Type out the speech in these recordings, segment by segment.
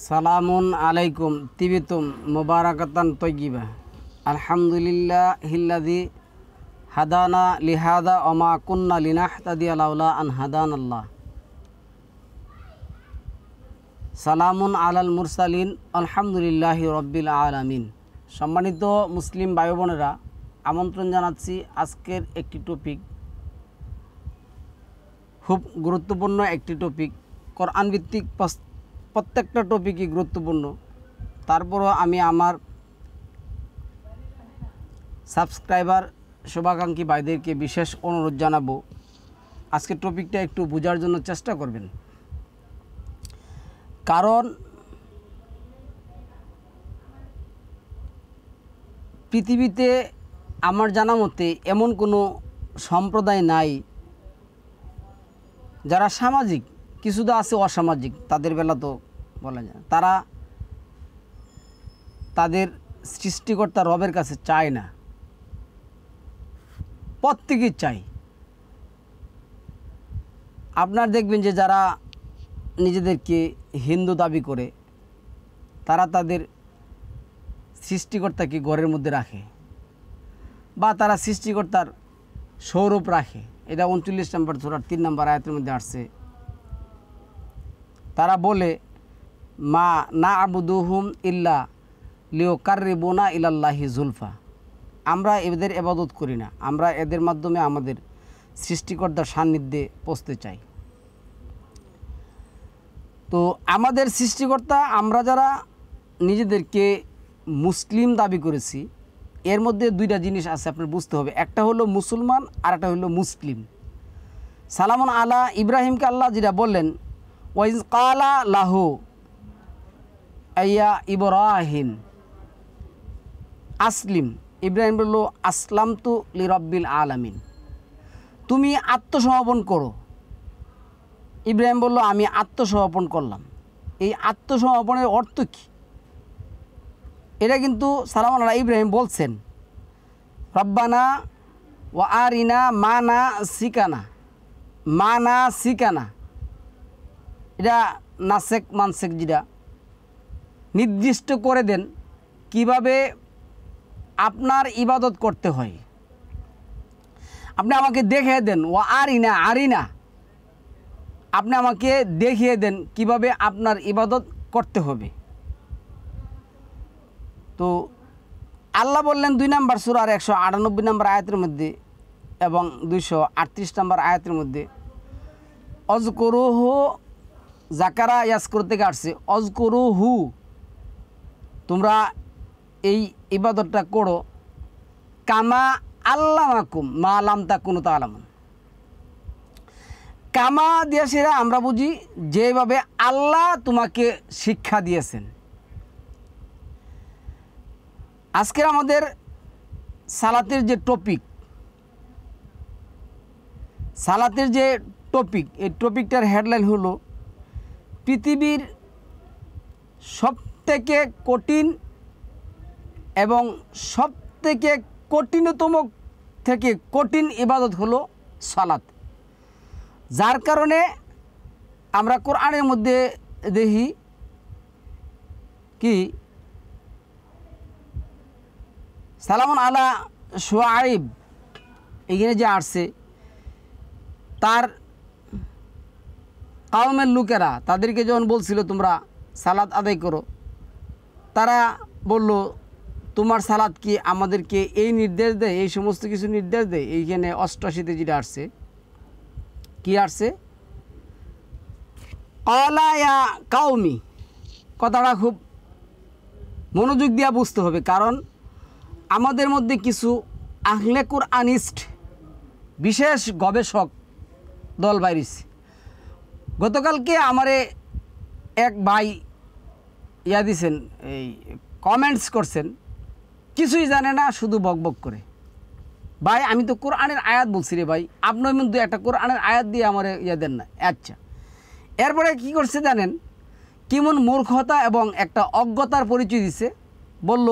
সালামুন আলাইকুম তিবিতুম মুবারাকাতান তয়্যিবা। আলহামদুলিল্লাহিল্লাযী হাদানা লিহাদা ওমা কুন্না লিনাহতাদিয়া লাউলা আন হাদানাল্লাহ। সালামুন আলাল মুরসালিন আলহামদুলিল্লাহি রব্বিল আলামিন। সম্মানিত মুসলিম ভাই বোনেরা, আমন্ত্রণ জানাচ্ছি আজকের একটি টপিক, খুব গুরুত্বপূর্ণ একটি টপিক। কোরআন ভিত্তিক প্রত্যেকটা টপিকই গুরুত্বপূর্ণ। তারপরও আমি আমার সাবস্ক্রাইবার শুভাকাঙ্ক্ষী ভাইদেরকে বিশেষ অনুরোধ জানাবো, আজকের টপিকটা একটু বোঝার জন্য চেষ্টা করবেন। কারণ পৃথিবীতে আমার জানা মতে এমন কোনো সম্প্রদায় নাই যারা সামাজিক, কিছু তো আছে অসামাজিক, তাদের বেলা তো বলা যায়। তারা তাদের সৃষ্টিকর্তা রবের কাছে চায় না, প্রত্যেকেই চাই। আপনার দেখবেন যে যারা নিজেদেরকে হিন্দু দাবি করে, তারা তাদের সৃষ্টিকর্তাকে ঘরের মধ্যে রাখে বা তারা সৃষ্টিকর্তার স্বরূপ রাখে। এটা 39 নম্বর সূরার 3 নম্বর আয়াতের মধ্যে আসছে। তারা বলে, মা না আবুদুহুম ইল্লা লিয়ুকাররিবুনা ইলাল্লাহি যুলফা। আমরা এদের ইবাদত করি না, আমরা এদের মাধ্যমে আমাদের সৃষ্টিকর্তার সান্নিধ্যে পৌঁছতে চাই। তো আমাদের সৃষ্টিকর্তা, আমরা যারা নিজেদেরকে মুসলিম দাবি করেছি, এর মধ্যে দুইটা জিনিস আছে আপনার বুঝতে হবে। একটা হলো মুসলমান আর একটা হলো মুসলিম। সালামুন আলা ইব্রাহিমকে আল্লাহ যেটা বললেন, ওয়াইজ কালা লাহু আইয়া ইব্রাহিম আসলিম। ইব্রাহিম বলল, আসলাম তু লি রব্বিল আলামিন, তুমি আত্মসমর্পণ করো। ইব্রাহিম বলল, আমি আত্মসমর্পণ করলাম। এই আত্মসমর্পণের অর্থ কী? এটা কিন্তু সালামুন আলা ইব্রাহিম বলছেন, রব্বানা ওয়া আরিনা মানা সিকানা, মানা সিকানা। এটা নাসেক মানসেক যেটা নির্দিষ্ট করে দেন কিভাবে আপনার ইবাদত করতে হয়। আপনি আমাকে দেখিয়ে দেন, ওয়া আরিনা আরিনা, আপনি আমাকে দেখিয়ে দেন কিভাবে আপনার ইবাদত করতে হবে। তো আল্লাহ বললেন 2 নম্বর সূরার 198 নম্বর আয়াতের মধ্যে এবং 238 নম্বর আয়াতের মধ্যে, অজকুরুহু, জাকারা ইয়াসকুর থেকে আসছে, অজকুরুহু, তোমরা এই ইবাদতটা করো, কামা আল্লামাকুম মা লাম তাকুনু তা'লামুন। কামা দিয়ে সেরা আমরা বুঝি যেভাবে আল্লাহ তোমাকে শিক্ষা দিয়েছেন। আজকের আমাদের সালাতের যে টপিক, এই টপিকটার হেডলাইন হলো, পৃথিবীর সবথেকে কঠিন এবং সবথেকে কঠিনতম থেকে কঠিন ইবাদত হলো সালাত। যার কারণে আমরা কোরআনের মধ্যে দেখি কি, সালামুন আলা শুআইব এখানে যে আসছে, তার কাওমের লোকেরা তাদেরকে যখন বলছিল তোমরা সালাত আদায় করো, তারা বলল, তোমার সালাত কি আমাদেরকে এই নির্দেশ দেয়, এই সমস্ত কিছু নির্দেশ দেয়? এইখানে 88-তে যেটা আসছে, কি আসছে, ক্বালা ইয়া কাওমি। কথাটা খুব মনোযোগ দিয়ে বুঝতে হবে, কারণ আমাদের মধ্যে কিছু আহলে কুরআনিস্ট, বিশেষ গবেষক দল বাইরেছে। গতকালকে আমারে এক ভাই দিছেন, এই কমেন্টস করছেন, কিছুই জানে না, শুধু বকবক করে। ভাই, আমি তো কোরআনের আয়াত বলছি রে ভাই, আপনার মধ্যে একটা কোরআনের আয়াত দিয়ে আমার দেন না। আচ্ছা, এরপরে কি করছে জানেন, কেমন মূর্খতা এবং একটা অজ্ঞতার পরিচয় দিছে। বলল,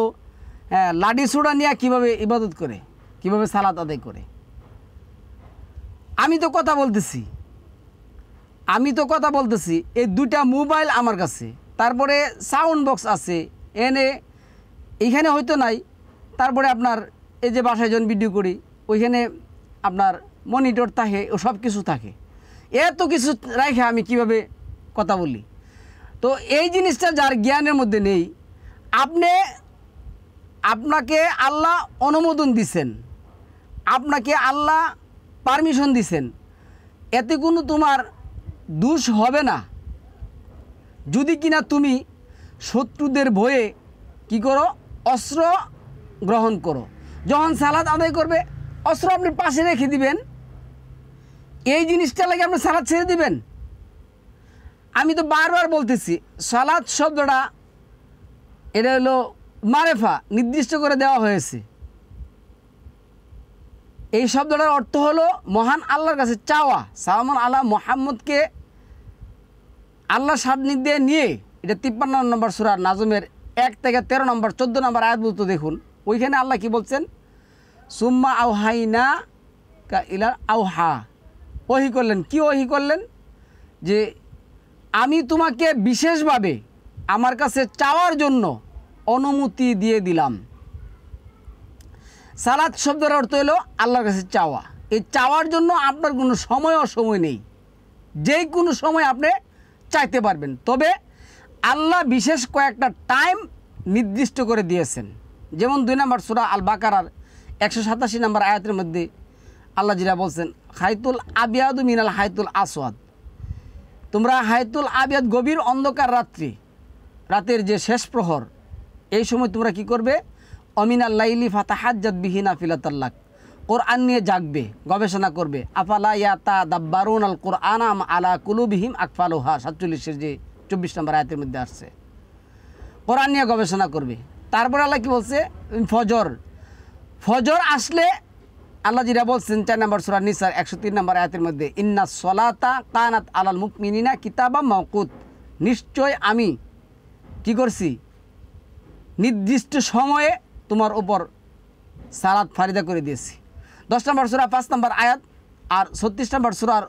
হ্যাঁ, লাডি সোডা নিয়ে কীভাবে ইবাদত করে, কিভাবে সালাত আদায় করে। আমি তো কথা বলতেছি, এই 2টা মোবাইল আমার কাছে, তারপরে সাউন্ড বক্স আছে, এইখানে হয়তো নাই। তারপরে আপনার এই যে বাসায় যখন ভিডিও করি ওইখানে আপনার মনিটর থাকে, ও সব কিছু থাকে। এত কিছু রাখে আমি কিভাবে কথা বলি? তো এই জিনিসটা যার জ্ঞানের মধ্যে নেই, আপনাকে আল্লাহ অনুমোদন দিছেন, আপনাকে আল্লাহ পারমিশন দিছেন, এতে কোনো তোমার দোষ হবে না যদি কিনা তুমি শত্রুদের ভয়ে কি করো, অস্ত্র গ্রহণ করো। যখন সালাত আদায় করবে অস্ত্র আপনি পাশে রেখে দিবেন, এই জিনিসটা লাগে আপনি সালাত ছেড়ে দিবেন? আমি তো বারবার বলতেছি, সালাত শব্দটা এটা হলো মারেফা, নির্দিষ্ট করে দেওয়া হয়েছে। এই শব্দটার অর্থ হলো মহান আল্লাহর কাছে চাওয়া। সালামুন আলা মুহাম্মদকে আল্লাহর সান্নিধ্যে নিয়ে, এটা 53 নম্বর সূরা নাজমের 1 থেকে 13 নম্বর 14 নম্বর আয়াত বলতে দেখুন, ওইখানে আল্লাহ কি বলছেন? সুম্মা আওহাইনা কা ইলা আওহা, ওহি করলেন। কি ওহি করলেন? যে আমি তোমাকে বিশেষভাবে আমার কাছে চাওয়ার জন্য অনুমতি দিয়ে দিলাম। সালাত শব্দের অর্থ হলো আল্লাহর কাছে চাওয়া। এই চাওয়ার জন্য আপনার কোনো সময় অসময় নেই, যেই কোনো সময় আপনি চাইতে পারবেন। তবে আল্লাহ বিশেষ কয়েকটা টাইম নির্দিষ্ট করে দিয়েছেন। যেমন 2 নম্বর সূরা আল বাকারার 187 নম্বর আয়াতের মধ্যে আল্লাহ যেটা বলছেন, হাইতুল আবিয়াদু মিনাল হাইতুল আসওয়াদ, তোমরা হাইতুল আবিয়াদ গভীর অন্ধকার রাতের যে শেষ প্রহর, এই সময় তোমরা কি করবে? অমিনাল লাইলি ফাতাহাজ্জাত বিহি নাফিলাতাল্লাক, কোরআন নিয়ে জাগবে, গবেষণা করবে। আফালা ইয়াতাদাব্বারুন আল কোরআন আম আলা কুলুবিহিম আকফালুহা, 47-এর যে 24 নম্বর আয়াতের মধ্যে আসছে, কোরআন নিয়ে গবেষণা করবে। তারপরে আল্লাহ কি বলছে? ফজর আসলে আল্লাহ যেটা বলছেন 4 নম্বর সূরা নিসার 103 নম্বর আয়াতের মধ্যে, ইন্নাস সলাতা কানাত আলাল মুমিনিনা কিতাবাম মাওকুত, নিশ্চয় আমি কি করছি? নির্দিষ্ট সময়ে তোমার উপর সালাত ফারিদা করে দিয়েছি। 10 নম্বর সূরা 5 নম্বর আয়াত আর 36 নম্বর সূরার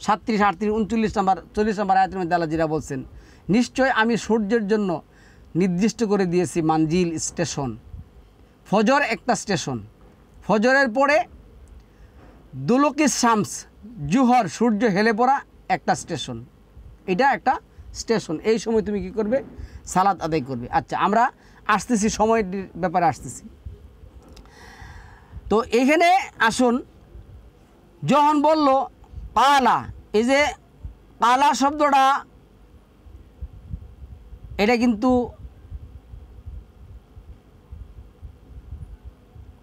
37, 38, 39 নম্বর 40 নম্বর আয়াতের মধ্যে আল্লাহ যেটা বলছেন, নিশ্চয় আমি সূর্যের জন্য নির্দিষ্ট করে দিয়েছি মানজিল, স্টেশন। ফজর একটা স্টেশন, ফজরের পরে দুলুকি শামস, জুহর, সূর্য হেলে পড়া একটা স্টেশন, এটা একটা স্টেশন। এই সময় তুমি কি করবে? সালাত আদায় করবে। আচ্ছা, আমরা আসতেছি, সময়ের ব্যাপারে আসতেছি। তো এখানে আসুন, যখন বলল কালা, এই যে কালা শব্দটা, এটা কিন্তু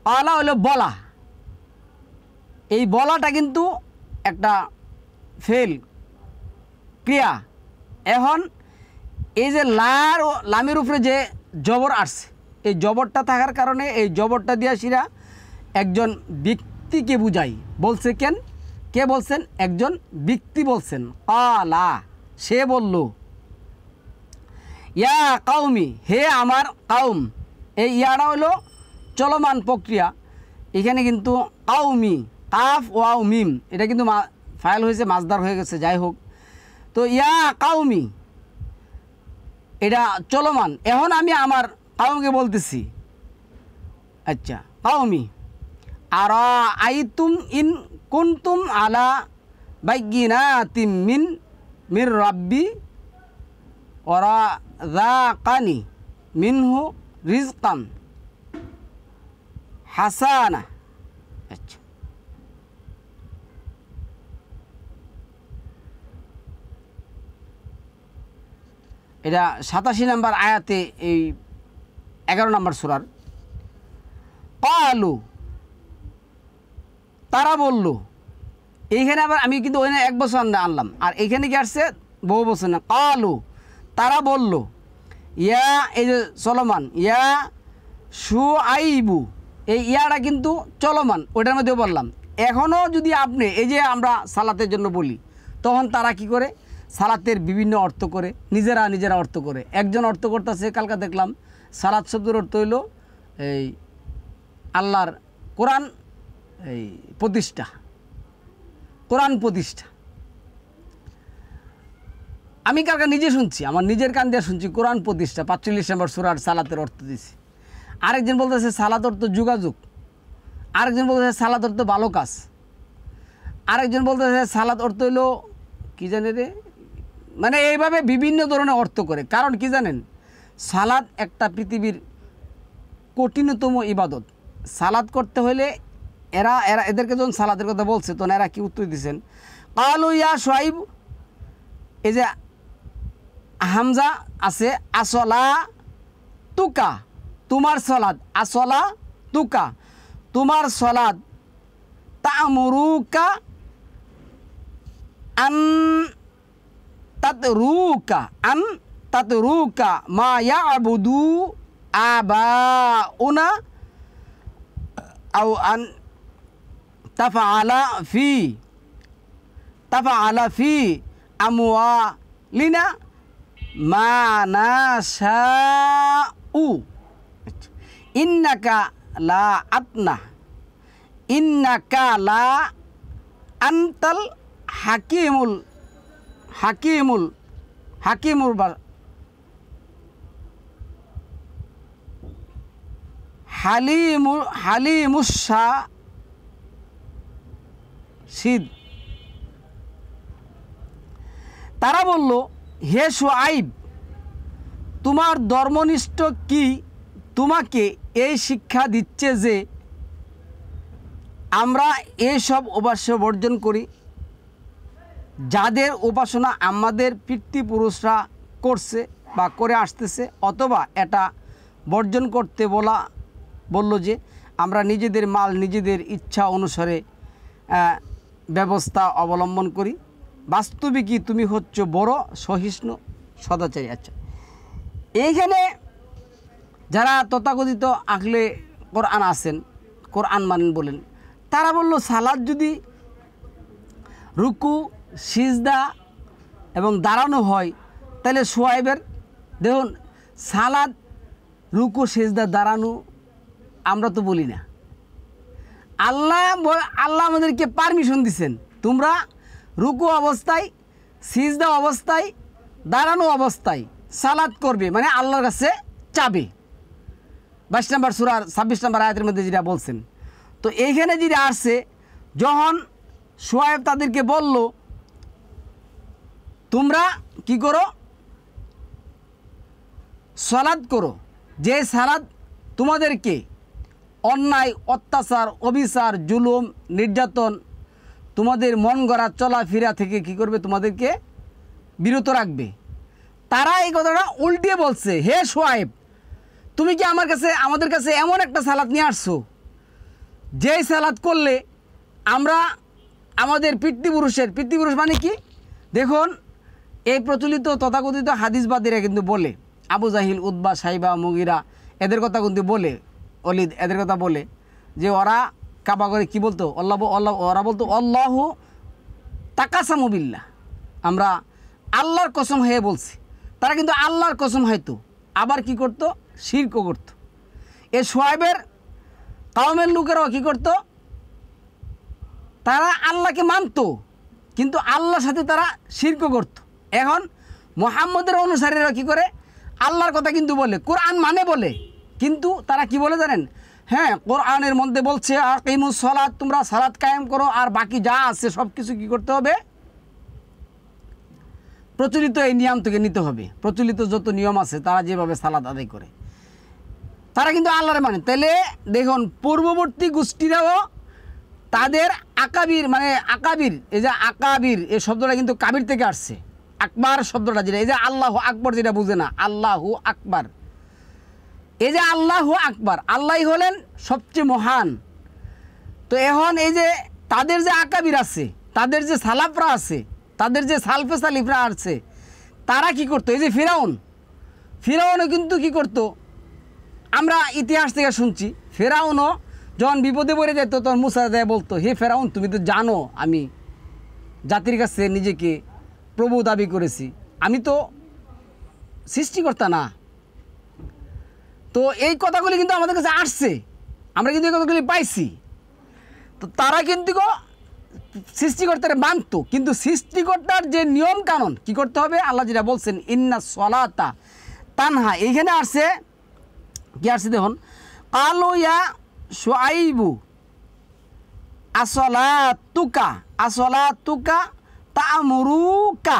কালা হলো বলা। এই বলাটা কিন্তু একটা ফেল ক্রিয়া। এখন এই যে লামের উপরে যে জবর আসছে, এই জবরটা থাকার কারণে এই জবরটা দিয়া সিরা একজন ব্যক্তিকে বুঝাই। বলছে কে বলছেন? একজন ব্যক্তি বলছেন। কালা, সে বলল, ইয়া কাউমি, হে আমার কাউম। এই ইয়াটা হলো চলমান প্রক্রিয়া। এখানে কিন্তু কাউমি, কাফ ওয়াও মিম, এটা কিন্তু ফাইল হয়েছে, মাজদার হয়ে গেছে, যাই হোক। তো ইয়া কাউমি এটা চলমান। এখন আমি আমার কাউমকে বলতেছি, আচ্ছা কাউমি, আর আইতুম ইন কুনতুম আলা বাইয়িনাতিম মির রাব্বি ওরা যাকানি মিনহু রিজকান হাসানা। আচ্ছা, এটা 87 নম্বর আয়াতে, এই 11 নম্বর সূরার। কালু, তারা বলল। এইখানে আবার আমি কিন্তু ওইখানে 1 বছর আনলাম, আর এইখানে কি আসছে? বহু বছর না। কালু, তারা বলল, ইয়া, এই যে চলমান, ইয়া শুআইবু, এই ইয়াটা কিন্তু চলমান, ওইটার মধ্যেও বললাম। এখনও যদি আপনি, এই যে আমরা সালাতের জন্য বলি, তখন তারা কি করে? সালাতের বিভিন্ন অর্থ করে, নিজেরা অর্থ করে। একজন অর্থ করতেছে, কালকে দেখলাম, সালাত শব্দের অর্থ হইল এই আল্লাহর কোরআন প্রতিষ্ঠা। আমি কালকে নিজে শুনছি, আমার নিজের কান দিয়ে শুনছি, কোরআন প্রতিষ্ঠা 45 নম্বর সূরার সালাতের অর্থ দিছি। আরেকজন বলতেছে সালাত অর্থ যোগাযোগ, আরেকজন বলতেছে সালাত অর্থ ভালো কাজ, আরেকজন বলতেছে সালাত অর্থ হইলো কী জানে রে, মানে এইভাবে বিভিন্ন ধরনের অর্থ করে। কারণ কি জানেন, সালাত একটা পৃথিবীর কঠিনতম ইবাদত। সালাত করতে হলে এরা এরা এদেরকে যখন সালাতের কথা বলছে তখন এরা কি উত্তর দিচ্ছেন, কালু ইয়া শুআইব, এই যে হামজা আছে, আসলা তুকা, তোমার সলাৎ, আসলা তুকা, তোমার সলাৎ, তা'মুরুকা আন তাতরুকা মা ইয়াবুদু আবাউনা আও আন তাফআলা ফি আমওয়ালিনা মা নাশাউ ইন্নাকা লা আনতাল হাকিমুল হালিমুশাহিদ। তারা বলল, হে শুআইব, তোমার ধর্মনিষ্ঠ কি তোমাকে এই শিক্ষা দিচ্ছে যে আমরা এইসব উপাস্য বর্জন করি, যাদের উপাসনা আমাদের পিতৃপুরুষরা করছে বা করে আসতেছে, অথবা এটা বর্জন করতে বলল যে আমরা নিজেদের মাল নিজেদের ইচ্ছা অনুসারে ব্যবস্থা অবলম্বন করি। বাস্তবিকই তুমি হচ্ছ বড় সহিষ্ণু সদাচারী। আচ্ছা, এইখানে যারা তথাকথিত আহলে কোরআন আছেন, কোরআন মানেন বলেন, তারা বলল সালাদ যদি রুকু সিজদা এবং দাঁড়ানো হয় তাহলে শুআইবের দেখুন সালাদ রুকু সিজদা দাঁড়ানো আমরা তো বলি না। আল্লাহ আমাদেরকে পারমিশন দিছেন, তোমরা রুকু অবস্থায়, সিজদা অবস্থায়, দাঁড়ানো অবস্থায় সালাত করবে, মানে আল্লাহর কাছে চাবে। 22 নম্বর সূরার 26 নম্বর আয়াতের মধ্যে যেটা বলছেন। তো এইখানে যেটা আসছে, যখন শুআইব তাদেরকে বলল তোমরা কি করো, সালাত করো, যে সালাত তোমাদেরকে অন্যায়, অত্যাচার, অবিচার, জুলুম, নির্যাতন, তোমাদের মন গড়া চলাফেরা থেকে কি করবে, তোমাদেরকে বিরত রাখবে। তারা এই কথাটা উল্টিয়ে বলছে, হে শুআইব, তুমি কি আমাদের কাছে এমন একটা সালাত নিয়ে আসছো যেই সালাত করলে আমরা আমাদের পিতৃপুরুষ মানে কি দেখুন, এই প্রচলিত তথাকথিত হাদিসবাদীরা কিন্তু বলে, আবু জাহিল, উতবা, সাইবা, মুগিরা এদের কথা কিন্তু বলে, অলিদ এদের কথা বলে যে ওরা কাবা করে কি বলতো, ওরা বলতো আল্লাহু তাকাসামু বিল্লাহ, আমরা আল্লাহর কসম হয়ে বলছি। তারা কিন্তু আল্লাহর কসম হয়তো আবার কি করতো, শিরক করত। এ শুআইবের কওমের লোকেরাও কি করত, তারা আল্লাহকে মানত কিন্তু আল্লাহর সাথে তারা শিরক করত। এখন মুহাম্মদের অনুসারীরা কি করে, আল্লাহর কথা কিন্তু বলে, কোরআন মানে বলে, কিন্তু তারা কি বলে জানেন, হ্যাঁ কোরআনের মধ্যে বলছে আকিমুস সালাত, তোমরা সালাত কায়েম করো, আর বাকি যা আছে সব কিছু কী করতে হবে, প্রচলিত এই নিয়ম থেকে নিতে হবে। প্রচলিত যত নিয়ম আছে তারা যেভাবে সালাত আদায় করে তারা কিন্তু আল্লাহরে মানে। তাহলে দেখুন পূর্ববর্তী গোষ্ঠীরাও তাদের আকাবির, মানে আকাবির, এই যে আকাবির এই শব্দটা কিন্তু কাবির থেকে আসছে। আকবার শব্দটা যেটা, এই যে আল্লাহু আকবর যেটা বুঝে না, আল্লাহু আকবার, এই যে আল্লাহু আকবার, আল্লাহই হলেন সবচেয়ে মহান। তো এখন এই যে তাদের যে আকাবির আছে, তাদের যে সালাফরা আছে, তাদের যে সালফে সালিফরা আছে, তারা কি করতো, এই যে ফিরাউনও কিন্তু কি করতো, আমরা ইতিহাস থেকে শুনছি, ফেরাউনও যখন বিপদে পড়ে যেত তখন মুসা দেয় বলতো, হে ফেরাউন, তুমি তো জানো আমি জাতির কাছে নিজেকে প্রভু দাবি করেছি, আমি তো সৃষ্টিকর্তা না। তো এই কথাগুলি কিন্তু আমাদের কাছে আসছে, আমরা কিন্তু এই কথাগুলি পাইছি। তো তারা কিন্তু সৃষ্টিকর্তারে মানতো, কিন্তু সৃষ্টিকর্তার যে নিয়ম কানুন কি করতে হবে, আল্লাহ যেটা বলছেন ইন্না সলাতা তানহা, এইখানে আসছে কি আসছে দেখুন, কালু ইয়া শুআইবু আসলাতুকা আসলাতুকা তা'মুরুকা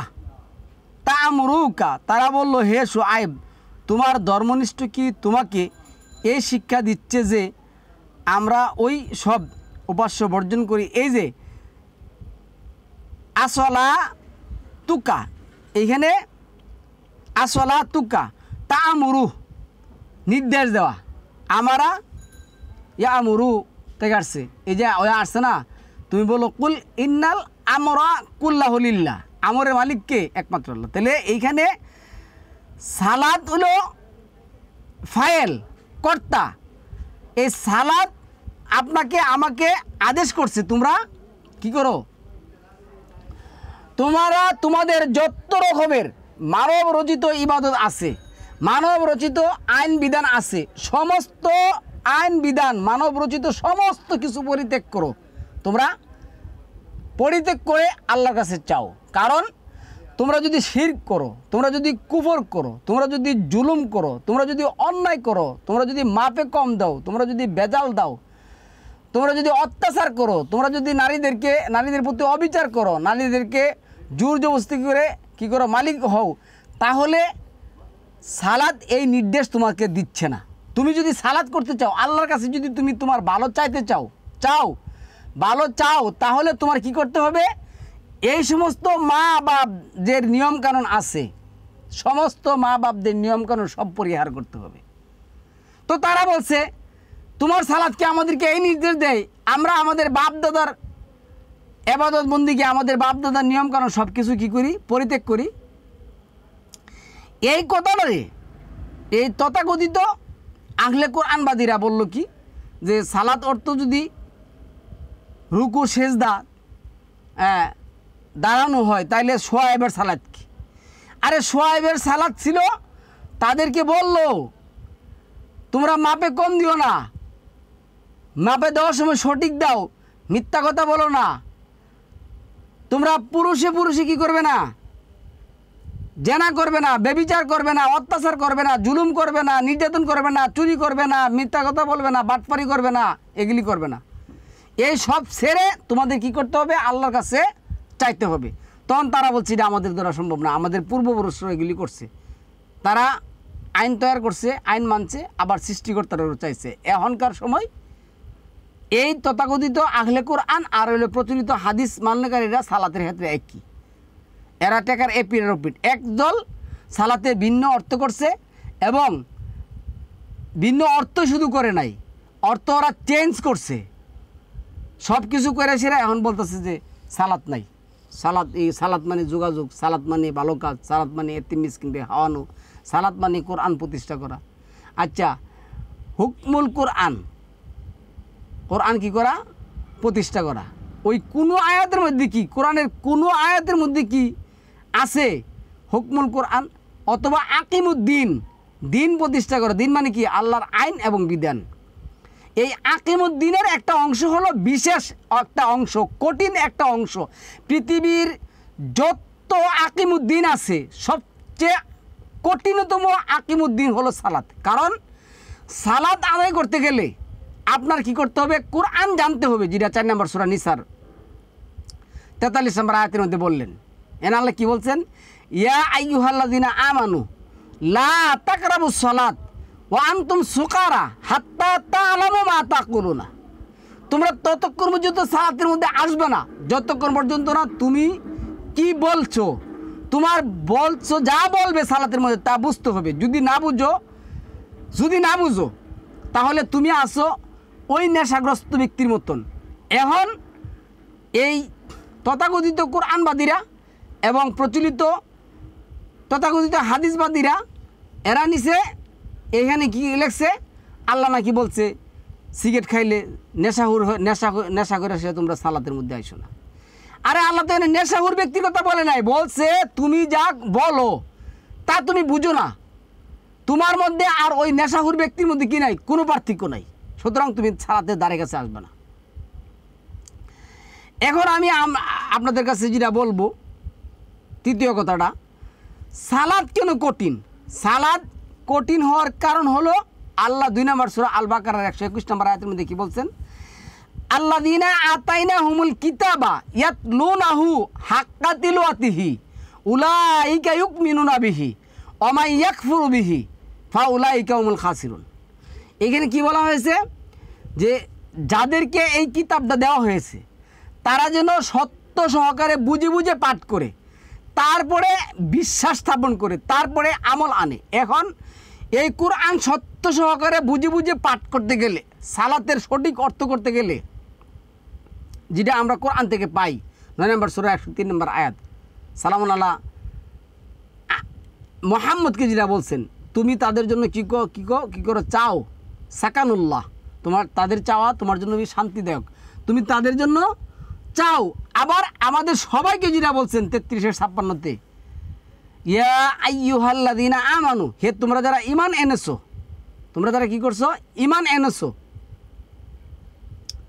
তা'মুরুকা, তারা বলল হে শুআইব তোমার ধর্মনিষ্ঠ কি তোমাকে এই শিক্ষা দিচ্ছে যে আমরা ওই সব উপাস্য বর্জন করি। এই যে আসলা তুকা, এইখানে আসলা তুকা তা'মুরু নির্দেশ দেওয়া, আমারা ইয়ামুরু থেকে আসছে, এই যে ওয়া আসছে না, তুমি বলো কুল ইন্নাল আমরা কুল্লাহু লিল্লাহ, আমরের মালিককে একমাত্র আল্লাহ। তাহলে এইখানে সালাত হলো ফায়েল কর্তা, এই সালাত আপনাকে আমাকে আদেশ করছে তোমরা কি করো, তোমরা তোমাদের যত রকমের মানব রচিত ইবাদত আছে, মানব রচিত আইন বিধান আছে, সমস্ত আইন বিধান মানব রচিত সমস্ত কিছু পরিত্যাগ করো, তোমরা পরিত্যাগ করে আল্লাহর কাছে চাও। কারণ তোমরা যদি শিরক করো, তোমরা যদি কুফর করো, তোমরা যদি জুলুম করো, তোমরা যদি অন্যায় করো, তোমরা যদি মাপে কম দাও, তোমরা যদি বেজাল দাও, তোমরা যদি অত্যাচার করো, তোমরা যদি নারীদের প্রতি অবিচার করো, নারীদেরকে জোর জবরদস্তি করে কি করো মালিক হও, তাহলে সালাত এই নির্দেশ তোমাকে দিচ্ছে না। তুমি যদি সালাত করতে চাও, আল্লাহর কাছে যদি তুমি তোমার ভালো চাইতে ভালো চাও, তাহলে তোমার কি করতে হবে, এই সমস্ত মা বাপদের নিয়মকানুন আছে, সমস্ত মা বাপদের নিয়মকানুন সব পরিহার করতে হবে। তো তারা বলছে তোমার সালাতকে আমাদেরকে এই নির্দেশ দেয়, আমরা আমাদের বাপ দাদার এবাদত বন্দিকে, আমাদের বাপ দাদার নিয়মকানুন সব কিছু কী করি, পরিত্যাগ করি। এই কথাটারে এই তথাকথিত আহলে কোরআনবাদীরা বলল কি, যে সালাত অর্থ যদি রুকু সেজদা দাঁড়ানো হয় তাইলে সোয়াইবের সালাত কি? আরে সোয়াইবের সালাত ছিল, তাদেরকে বলল তোমরা মাপে কম দিও না, মাপে দেওয়ার সময় সঠিক দাও, মিথ্যা কথা বলো না, তোমরা পুরুষে কি করবে না, জেনা করবে না, ব্যভিচার করবে না, অত্যাচার করবে না, জুলুম করবে না, নির্যাতন করবে না, চুরি করবে না, মিথ্যা কথা বলবে না, বাটপারি করবে না, এগুলি করবে না। এই সব ছেড়ে তোমাদের কি করতে হবে, আল্লাহর কাছে চাইতে হবে। তখন তারা বলছে এটা আমাদের দ্বারা সম্ভব না, আমাদের পূর্বপুরুষরা এগুলি করছে, তারা আইন তৈরি করছে, আইন মানছে, আবার সৃষ্টিকর্তারও চাইছে। এখনকার সময় এই তথাকথিত আহলে কোরআন আর হইল প্রচলিত হাদিস মান্যকারীরা সালাতের ক্ষেত্রে একই, এরা টেকার এপির ওপিট, একদল সালাতে ভিন্ন অর্থ করছে, এবং ভিন্ন অর্থ শুধু করে নাই, অর্থ ওরা চেঞ্জ করছে, সব কিছু করে সেরা এখন বলতেছে যে সালাত নাই, সালাত মানে যোগাযোগ, সালাত মানে ভালো কাজ, সালাত মানে এতিম মিসকিনকে খাওয়ানো, সালাত মানে কোরআন প্রতিষ্ঠা করা। আচ্ছা, হুকমুল কোরআন কি করা, প্রতিষ্ঠা করা, ওই কোনো আয়াতের মধ্যে কি, কোরআনের কোনো আয়াতের মধ্যে কি আছে হুকমুল কোরআন, অথবা আকিমুদ্দিন, দিন প্রতিষ্ঠা করা, দিন মানে কি আল্লাহর আইন এবং বিধান। এই আকিমুদ্দিনের একটা অংশ হলো বিশেষ একটা অংশ, কঠিন একটা অংশ। পৃথিবীর যত আকিমুদ্দিন আছে সবচেয়ে কঠিনতম আকিমুদ্দিন হলো সালাত। কারণ সালাত আদায় করতে গেলে আপনার কি করতে হবে, কোরআন জানতে হবে, যেটা 4 নম্বর সূরা নিসার 43 নম্বর আয়াতের মধ্যে বললেন। এন আল্লাহ কি বলছেন, ইয়া আইয়ুহাল্লাযিনা আমানু লা তাকরাবুস সালাত ওয়া আনতুম সুকারা হাত্তা তা'লামু মা তাকুলুনা। তোমরা ততক্ষণ পর্যন্ত সালাতের মধ্যে আসবে না যতক্ষণ পর্যন্ত না তুমি কি বলছো, তোমার বলছো যা বলবে সালাতের মধ্যে তা বুঝতে হবে। যদি না বুঝো তাহলে তুমি আসো ওই নেশাগ্রস্ত ব্যক্তির মতন। এখন এই তথাকথিত কোরআনবাদীরা এবং প্রচলিত তথাকথিত হাদিসবাদীরা এরা নিছে, এখানে কি লেখছে, আল্লাহ নাকি বলছে সিগারেট খাইলে নেশা করে সে তোমরা সালাতের মধ্যে আইসো না। আরে আল্লাহ তো এখানে নেশাহুর ব্যক্তির কথা বলে নাই, বলছে তুমি যা বলো তা তুমি বুঝো না, তোমার মধ্যে আর ওই নেশাহুর ব্যক্তির মধ্যে কি নাই, কোনো পার্থক্য নাই, সুতরাং তুমি সালাতের দ্বারে কাছে আসবে না। এখন আমি আপনাদের কাছে যেটা বলবো, তৃতীয় কথাটা, সালাদ কেন কঠিন? সালাদ কঠিন হওয়ার কারণ হলো আল্লাহ 2 নম্বর সূরা আল বাকারার 121 নম্বর আয়াতের মধ্যে কি বলছেন? আল্লাযীনা আতাইনাহুমুল কিতাবা ইয়াতলুনাহু হাক্কা তিলাওয়াতিহি উলাইকা ইউমিনুনা বিহি ওয়া মান ইয়াকফুরু বিহি ফাউলাইকা হুমুল খাসিরুন। এখানে কি বলা হয়েছে? যে যাদেরকে এই কিতাবটা দেওয়া হয়েছে তারা যেন সত্য সহকারে বুঝে বুঝে পাঠ করে, তারপরে বিশ্বাস স্থাপন করে, তারপরে আমল আনে। এখন এই কোরআন সত্য সহকারে বুঝে বুঝে পাঠ করতে গেলে, সালাতের সঠিক অর্থ করতে গেলে, যেটা আমরা কোরআন থেকে পাই, 9 নম্বর সূরা 103 নম্বর আয়াত, সালামুন আলাইহি মুহাম্মদকে যেটা বলছেন, তুমি তাদের জন্য কি করো চাও, সাকানুল্লাহ, তোমার তাদের চাওয়া তোমার জন্য শান্তিদায়ক, তুমি তাদের জন্য চাও। আবার আমাদের সবাইকে যেটা বলছেন 33-56-তে, ইয়া আইয়ুহাল্লাযীনা আমানু, হে তোমরা যারা ঈমান এনেছো, তোমরা যারা কি করছো, ঈমান এনেছো,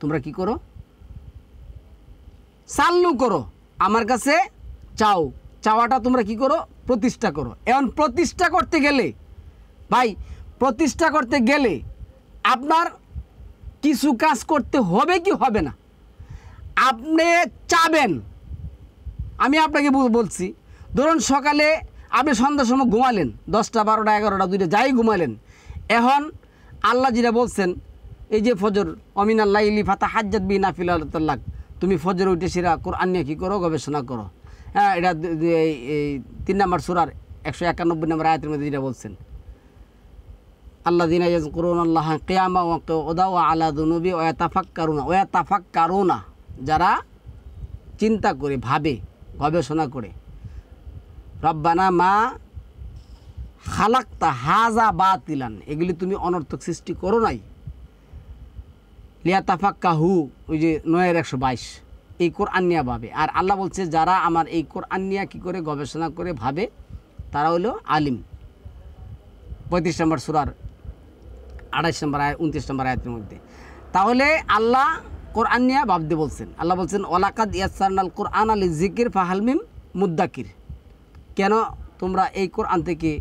তোমরা কি করো, চালু করো, আমার কাছে চাও, চাওয়াটা তোমরা কি করো, প্রতিষ্ঠা করো। এখন প্রতিষ্ঠা করতে গেলে ভাই, প্রতিষ্ঠা করতে গেলে আপনার কিছু কাজ করতে হবে কি হবে না? আপনি চাবেন, আমি আপনাকে বলছি, ধরুন সকালে আপনি সন্ধ্যার সময় ঘুমালেন, 10টা 12টা 11টা 2টা যাই ঘুমালেন, এখন আল্লাহ যেটা বলছেন, এই যে ফজর অমিনাল লাইলি ফাতাহাজ্জাত বিহি নাফিলাতাল লাক, তুমি ফজর উঠে সেরা কোরআন নিয়ে কী করো, গবেষণা করো। হ্যাঁ, এটা এই 3 নম্বর সূরার 191 নম্বর আয়াতের মধ্যে যেটা বলছেন, আল্লাযীনা ইয়াযকুরুনাল্লাহা কিয়ামান ওয়া কুউদান ওয়া আলা যুনুবি ওয়া ইয়াতাফাক্কারুনা, যারা চিন্তা করে, ভাবে, গবেষণা করে, রব্বানা মা খালাকতা হাযা বাতিলান, এগুলি তুমি অনর্থক সৃষ্টি করো নাই, লিয়াতাফাক্কাহু, ওই যে 9-122, এই কোরআন নিয়ে ভাবে। আর আল্লাহ বলছে যারা আমার এই কোরআন নিয়ে কী করে গবেষণা করে ভাবে তারা হলো আলিম, 35 নম্বর সূরার 28 নম্বর আয়াত 29 নম্বর আয়াতের মধ্যে। তাহলে আল্লাহ কোরআন নিয়ে ভাবতে বলছেন। আল্লাহ বলছেন ওয়ালাকাদ ইয়াসসারনাল কোরআন লিযিকর ফাহাল মিন মুদ্দাকির, কেন তোমরা এই কোরআন থেকে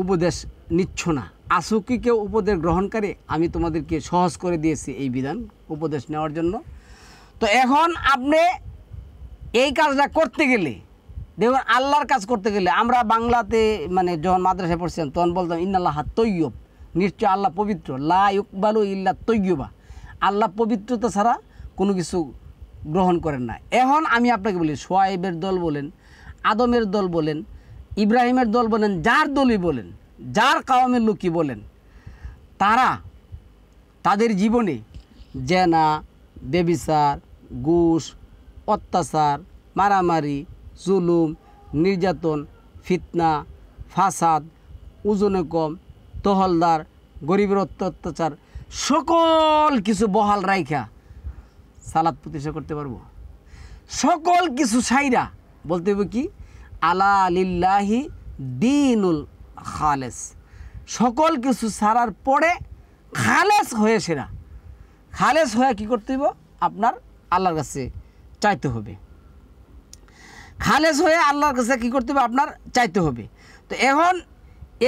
উপদেশ নিচ্ছ না? আসো কি কেউ উপদেশ গ্রহণকারী? আমি তোমাদেরকে সহজ করে দিয়েছি এই বিধান উপদেশ নেওয়ার জন্য। তো এখন আপনি এই কাজটা করতে গেলে, দেখুন আল্লাহর কাজ করতে গেলে, আমরা বাংলাতে মানে যখন মাদ্রাসায় পড়ছিলাম তখন বলতাম ইন্নাল্লাহা তয়্যব, নিশ্চয় আল্লাহ পবিত্র, লা ইউকবালু ইল্লা তয়্যবা, আল্লাহ পবিত্রতা ছাড়া কোনো কিছু গ্রহণ করেন না। এখন আমি আপনাকে বলি, শুআয়বের দল বলেন, আদমের দল বলেন, ইব্রাহিমের দল বলেন, যার দলই বলেন, যার কাওমের লোকই বলেন, তারা তাদের জীবনে জেনা, বেবিচার, ঘুষ, অত্যাচার, মারামারি, জুলুম, নির্যাতন, ফিতনা, ফাসাদ, ওজনে কম, তহলদার, গরিবের অত্যাচার, সকল কিছু বহাল রাইখা সালাত প্রতিষ্ঠা করতে পারবো? সকল কিছু সাইরা বলতে হবে কি, আলা লিল্লাহি দীনুল খালেস, সকল কিছু সারার পরে খালেস হয়ে সেরা, খালেস হয়ে কী করতে হবে, আপনার আল্লাহর কাছে চাইতে হবে, খালেস হয়ে আল্লাহর কাছে কী করতে হবে, আপনার চাইতে হবে। তো এখন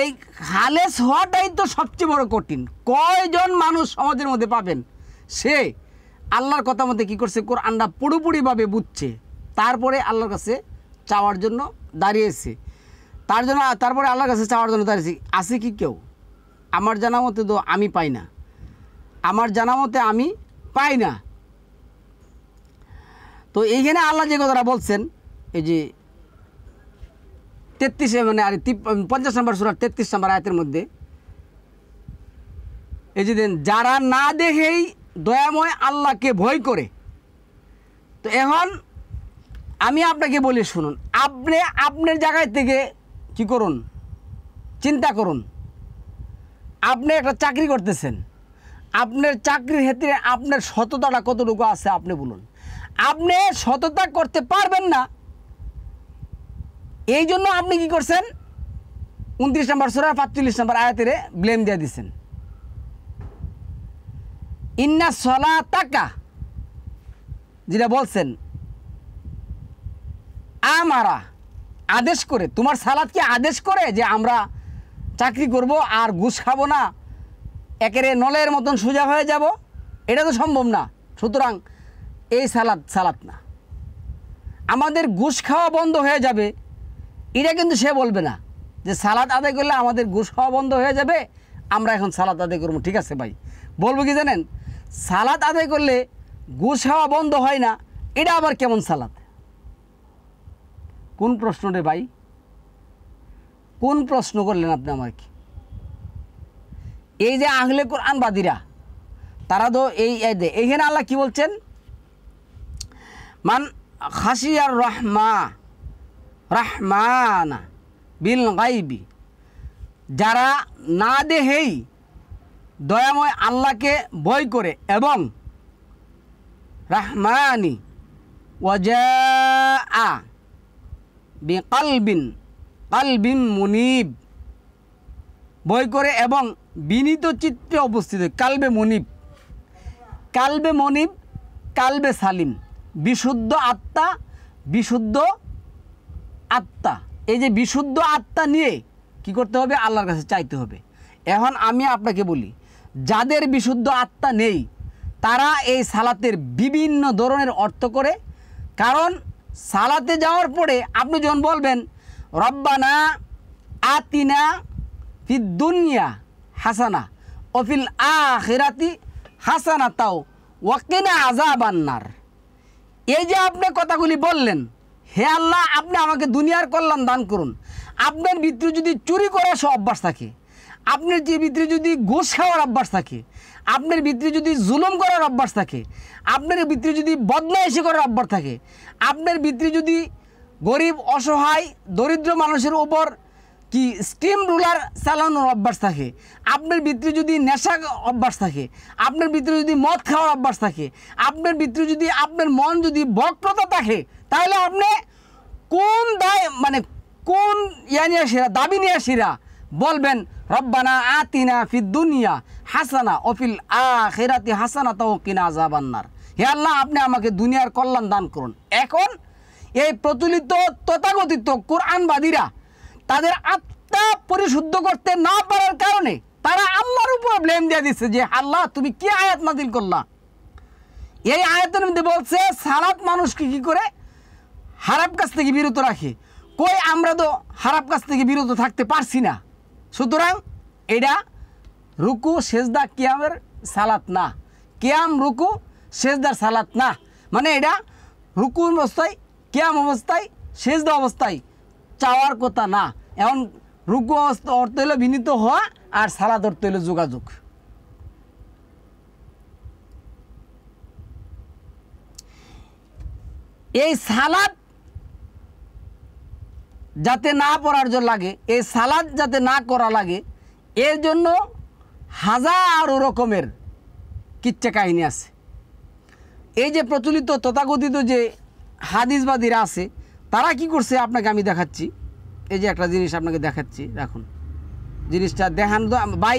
এই খালেস হওয়াটাই তো সবচেয়ে বড় কঠিন। কয়জন মানুষ সমাজের মধ্যে পাবেন সে আল্লাহর কথা মধ্যে কী করছে, কোরআনটা পুরোপুরিভাবে বুঝছে, তারপরে আল্লাহর কাছে চাওয়ার জন্য দাঁড়িয়েছে, তারপরে আল্লাহর কাছে চাওয়ার জন্য দাঁড়িয়েছে? আছে কি কেউ? আমার জানা মতে তো আমি পাই না, আমার জানা মতে আমি পাই না। তো এইখানে আল্লাহ যে কথাটা বলছেন, এই যে 33 মানে আর 50 নম্বর সূরার 33 নম্বর আয়াতের মধ্যে, এই যে যারা না দেখেই দয়াময় আল্লাহকে ভয় করে। তো এখন আমি আপনাকে বলি, শুনুন, আপনি আপনার জায়গায় থেকে কি করুন, চিন্তা করুন, আপনি একটা চাকরি করতেছেন, আপনার চাকরির ক্ষেত্রে আপনার সততাটা কতটুকু আছে আপনি বলুন। আপনি সততা করতে পারবেন না, এই জন্য আপনি কি করছেন, 29 নম্বর সূরা 45 নম্বর আয়াতের ব্লেম দিয়ে দিচ্ছেন, ইন্না সলাতাকা যেটা বলছেন আমারা আদেশ করে, তোমার সালাদ কি আদেশ করে যে আমরা চাকরি করব আর ঘুষ খাবো না, একেবারে নলের মতন সোজা হয়ে যাব? এটা তো সম্ভব না। সুতরাং এই সালাদ না, আমাদের ঘুষ খাওয়া বন্ধ হয়ে যাবে, এটা কিন্তু সে বলবে না যে সালাদ আদায় করলে আমাদের ঘুষ খাওয়া বন্ধ হয়ে যাবে, আমরা এখন সালাদ আদায় করবো। ঠিক আছে ভাই, বলবো কি জানেন, সালাদ আদায় করলে ঘুষ খাওয়া বন্ধ হয় না, এটা আবার কেমন সালাদ? কোন প্রশ্ন রে ভাই, কোন প্রশ্ন করলেন আপনি আমাকে? এই যে আহলে কোরআনবাদীরা, তারা তো এইখানে আল্লাহ কি বলছেন, মান খাশিয়ার রাহমানা বিল গাইবি, যারা না দেহেই দয়াময় আল্লাহকে ভয় করে এবং রাহমানি ওয়াজা কালবিন মুনিব, ভয় করে এবং বিনীত চিত্তে উপস্থিত হয়। কালবে মনিব, কালবে সালিম, বিশুদ্ধ আত্মা। এই যে বিশুদ্ধ আত্মা নিয়ে কি করতে হবে? আল্লাহর কাছে চাইতে হবে। এখন আমি আপনাকে বলি, যাদের বিশুদ্ধ আত্মা নেই তারা এই সালাতের বিভিন্ন ধরনের অর্থ করে। কারণ সালাতে যাওয়ার পরে আপনি যখন বলবেন রব্বানা আতিনা ফিদ দুনিয়া হাসানা ও ফিল আখিরাতি হাসানা তাও ওয়াকিনা আযাবান নার, এই যে আপনি কথাগুলি বললেন, হে আল্লাহ আপনি আমাকে দুনিয়ার কল্যাণ দান করুন। আপনার ভিতরে যদি চুরি করার অভ্যাস থাকে, আপনার যে ভিতরে যদি ঘুষ খাওয়ার অভ্যাস থাকে, আপনার ভিতরে যদি জুলুম করার অভ্যাস থাকে, আপনার ভিতরে যদি বদমাইশি করার অভ্যাস থাকে, আপনার ভিতরে যদি গরিব অসহায় দরিদ্র মানুষের উপর কি স্টিম রুলার চালানোর অভ্যাস থাকে, আপনার ভিতরে যদি নেশা অভ্যাস থাকে, আপনার ভিতরে যদি মদ খাওয়ার অভ্যাস থাকে, আপনার ভিতরে যদি আপনার মন যদি বক্রতা থাকে, তাহলে আপনি কোন কোন দাবি নিয়ে আসিরা বলবেন রব্বানা আতিনা ফিদ দুনিয়া হাসানা ও ফিল আখিরাতি হাসানা তাও কিনা আযাবান নার, হে আল্লাহ আপনি আমাকে দুনিয়ার কল্যাণ দান করুন। এখন এই প্রচলিত তথাকথিত কোরআনবাদীরা তাদের আত্মা পরিশুদ্ধ করতে না পারার কারণে তারা আল্লাহর উপর ব্লেম দিয়ে দিচ্ছে যে আল্লাহ তুমি কি আয়াত নাযিল করলা? এই আয়াতের মধ্যে বলছে সালাত মানুষকে কি করে খারাপ কাজ থেকে বিরত রাখে। কই আমরা তো খারাপ কাজ থেকে বিরত থাকতে পারছি না। সুতরাং এটা রুকু সেজদা কিয়ামের সালাত না, কিয়াম রুকু সেজদার সালাত না। মানে এটা রুকু অবস্থায়, কিয়াম অবস্থায়, সেজদা অবস্থায় চাওয়ার কথা না। এখন রুকু অর্থ হলো বিনীত হওয়া আর সালাত অর্থ হলো যোগাযোগ। এই সালাত যাতে না পড়ার জন্য লাগে, এই সালাত যাতে না করা লাগে, এর জন্য হাজারো রকমের কিচ্ছা কাহিনী আছে। এই যে প্রচলিত তথাকথিত যে হাদিসবাদীরা আছে তারা কি করছে আপনাকে আমি দেখাচ্ছি। এই যে একটা জিনিস আপনাকে দেখাচ্ছি, রাখুন জিনিসটা দেখান তো ভাই।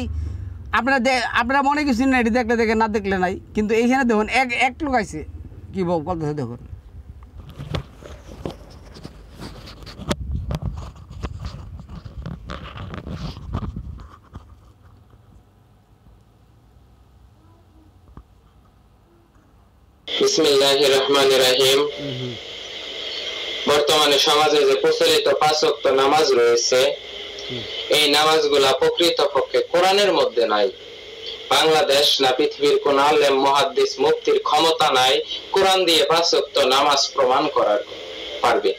আপনারা মনে কিছু না, এটি দেখলে দেখে না দেখলে নাই, কিন্তু এইখানে দেখুন এক লোক আছে কি বলতেছে দেখুন। বিসমিল্লাহির রহমানির রহিম। বর্তমানে সমাজে যে প্রচলিত 5 ওয়াক্ত নামাজ রয়েছে, এই নামাজগুলা প্রকৃতপক্ষে কোরআনের মধ্যে নাই। বাংলাদেশ না পৃথিবীর কোন আলেম মুহাদ্দিস মুফতির ক্ষমতা নাই কোরআন দিয়ে 5 ওয়াক্ত নামাজ প্রমাণ করার পারবে,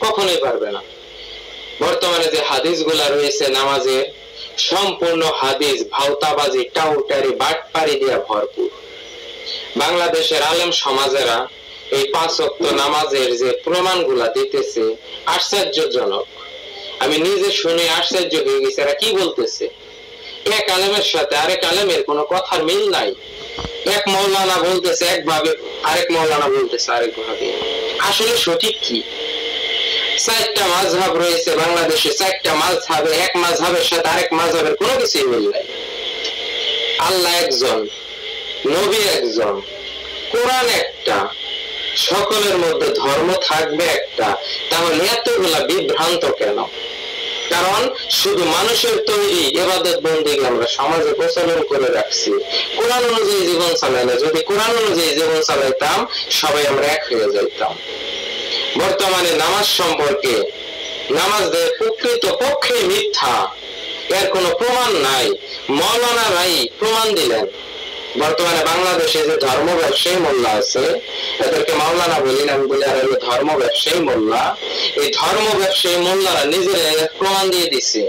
কখনোই পারবে না। বর্তমানে যে হাদিসগুলা রয়েছে নামাজের, সম্পূর্ণ হাদিস ভাওতাবাজি, টাউটারি, বাটপারি দিয়ে ভরপুর। বাংলাদেশের আলেম সমাজেরা এই 5 ওয়াক্ত নামাজের যে প্রমাণগুলা দিতেছে আশ্চর্যজনক। আমি নিজে শুনে আশ্চর্য হয়ে গেছি এরা কি বলতেছে। এক আলেমের সাথে আরেক আলেমের কোনো কথার মিল নাই। এক মৌলানা বলতেছে একভাবে, আরেক মৌলানা বলতেছে আরেকভাবে। আসলে সঠিক কি? 4টা মাযহাব রয়েছে বাংলাদেশে, 4টা মাযহাবে এক মাযহাবের সাথে আরেক মাযহাবের কোনো কিছুই মিল নাই। আল্লাহ একজন, নবী একজন, কোরআন একটা, সকলের মধ্যে ধর্ম থাকবে একটা, তাহলে এতগুলা বিভ্রান্ত কেন? কারণ শুধু মানুষের তৈরি ইবাদত বন্দেগী আমরা সমাজে প্রচলন করে রাখছি, কোরআন অনুযায়ী জীবন চালাই না। যদি কোরআন অনুযায়ী জীবন চালাইতাম সবাই আমরা এক হয়ে যাইতাম। বর্তমানে নামাজ সম্পর্কে, নামাজের প্রকৃত পক্ষে মিথ্যা, এর কোনো প্রমাণ নাই। মৌলানারাই প্রমাণ দিলেন। বর্তমানে বাংলাদেশে যে ধর্ম ব্যবসায়ী মোল্লা আছে, এদেরকে মাওলানা বলি না, আমি বলি আর হলো ধর্ম ব্যবসায়ী মোল্লা। এই ধর্ম ব্যবসায়ী মোল্লারা নিজেরা প্রমাণ দিয়ে দিচ্ছে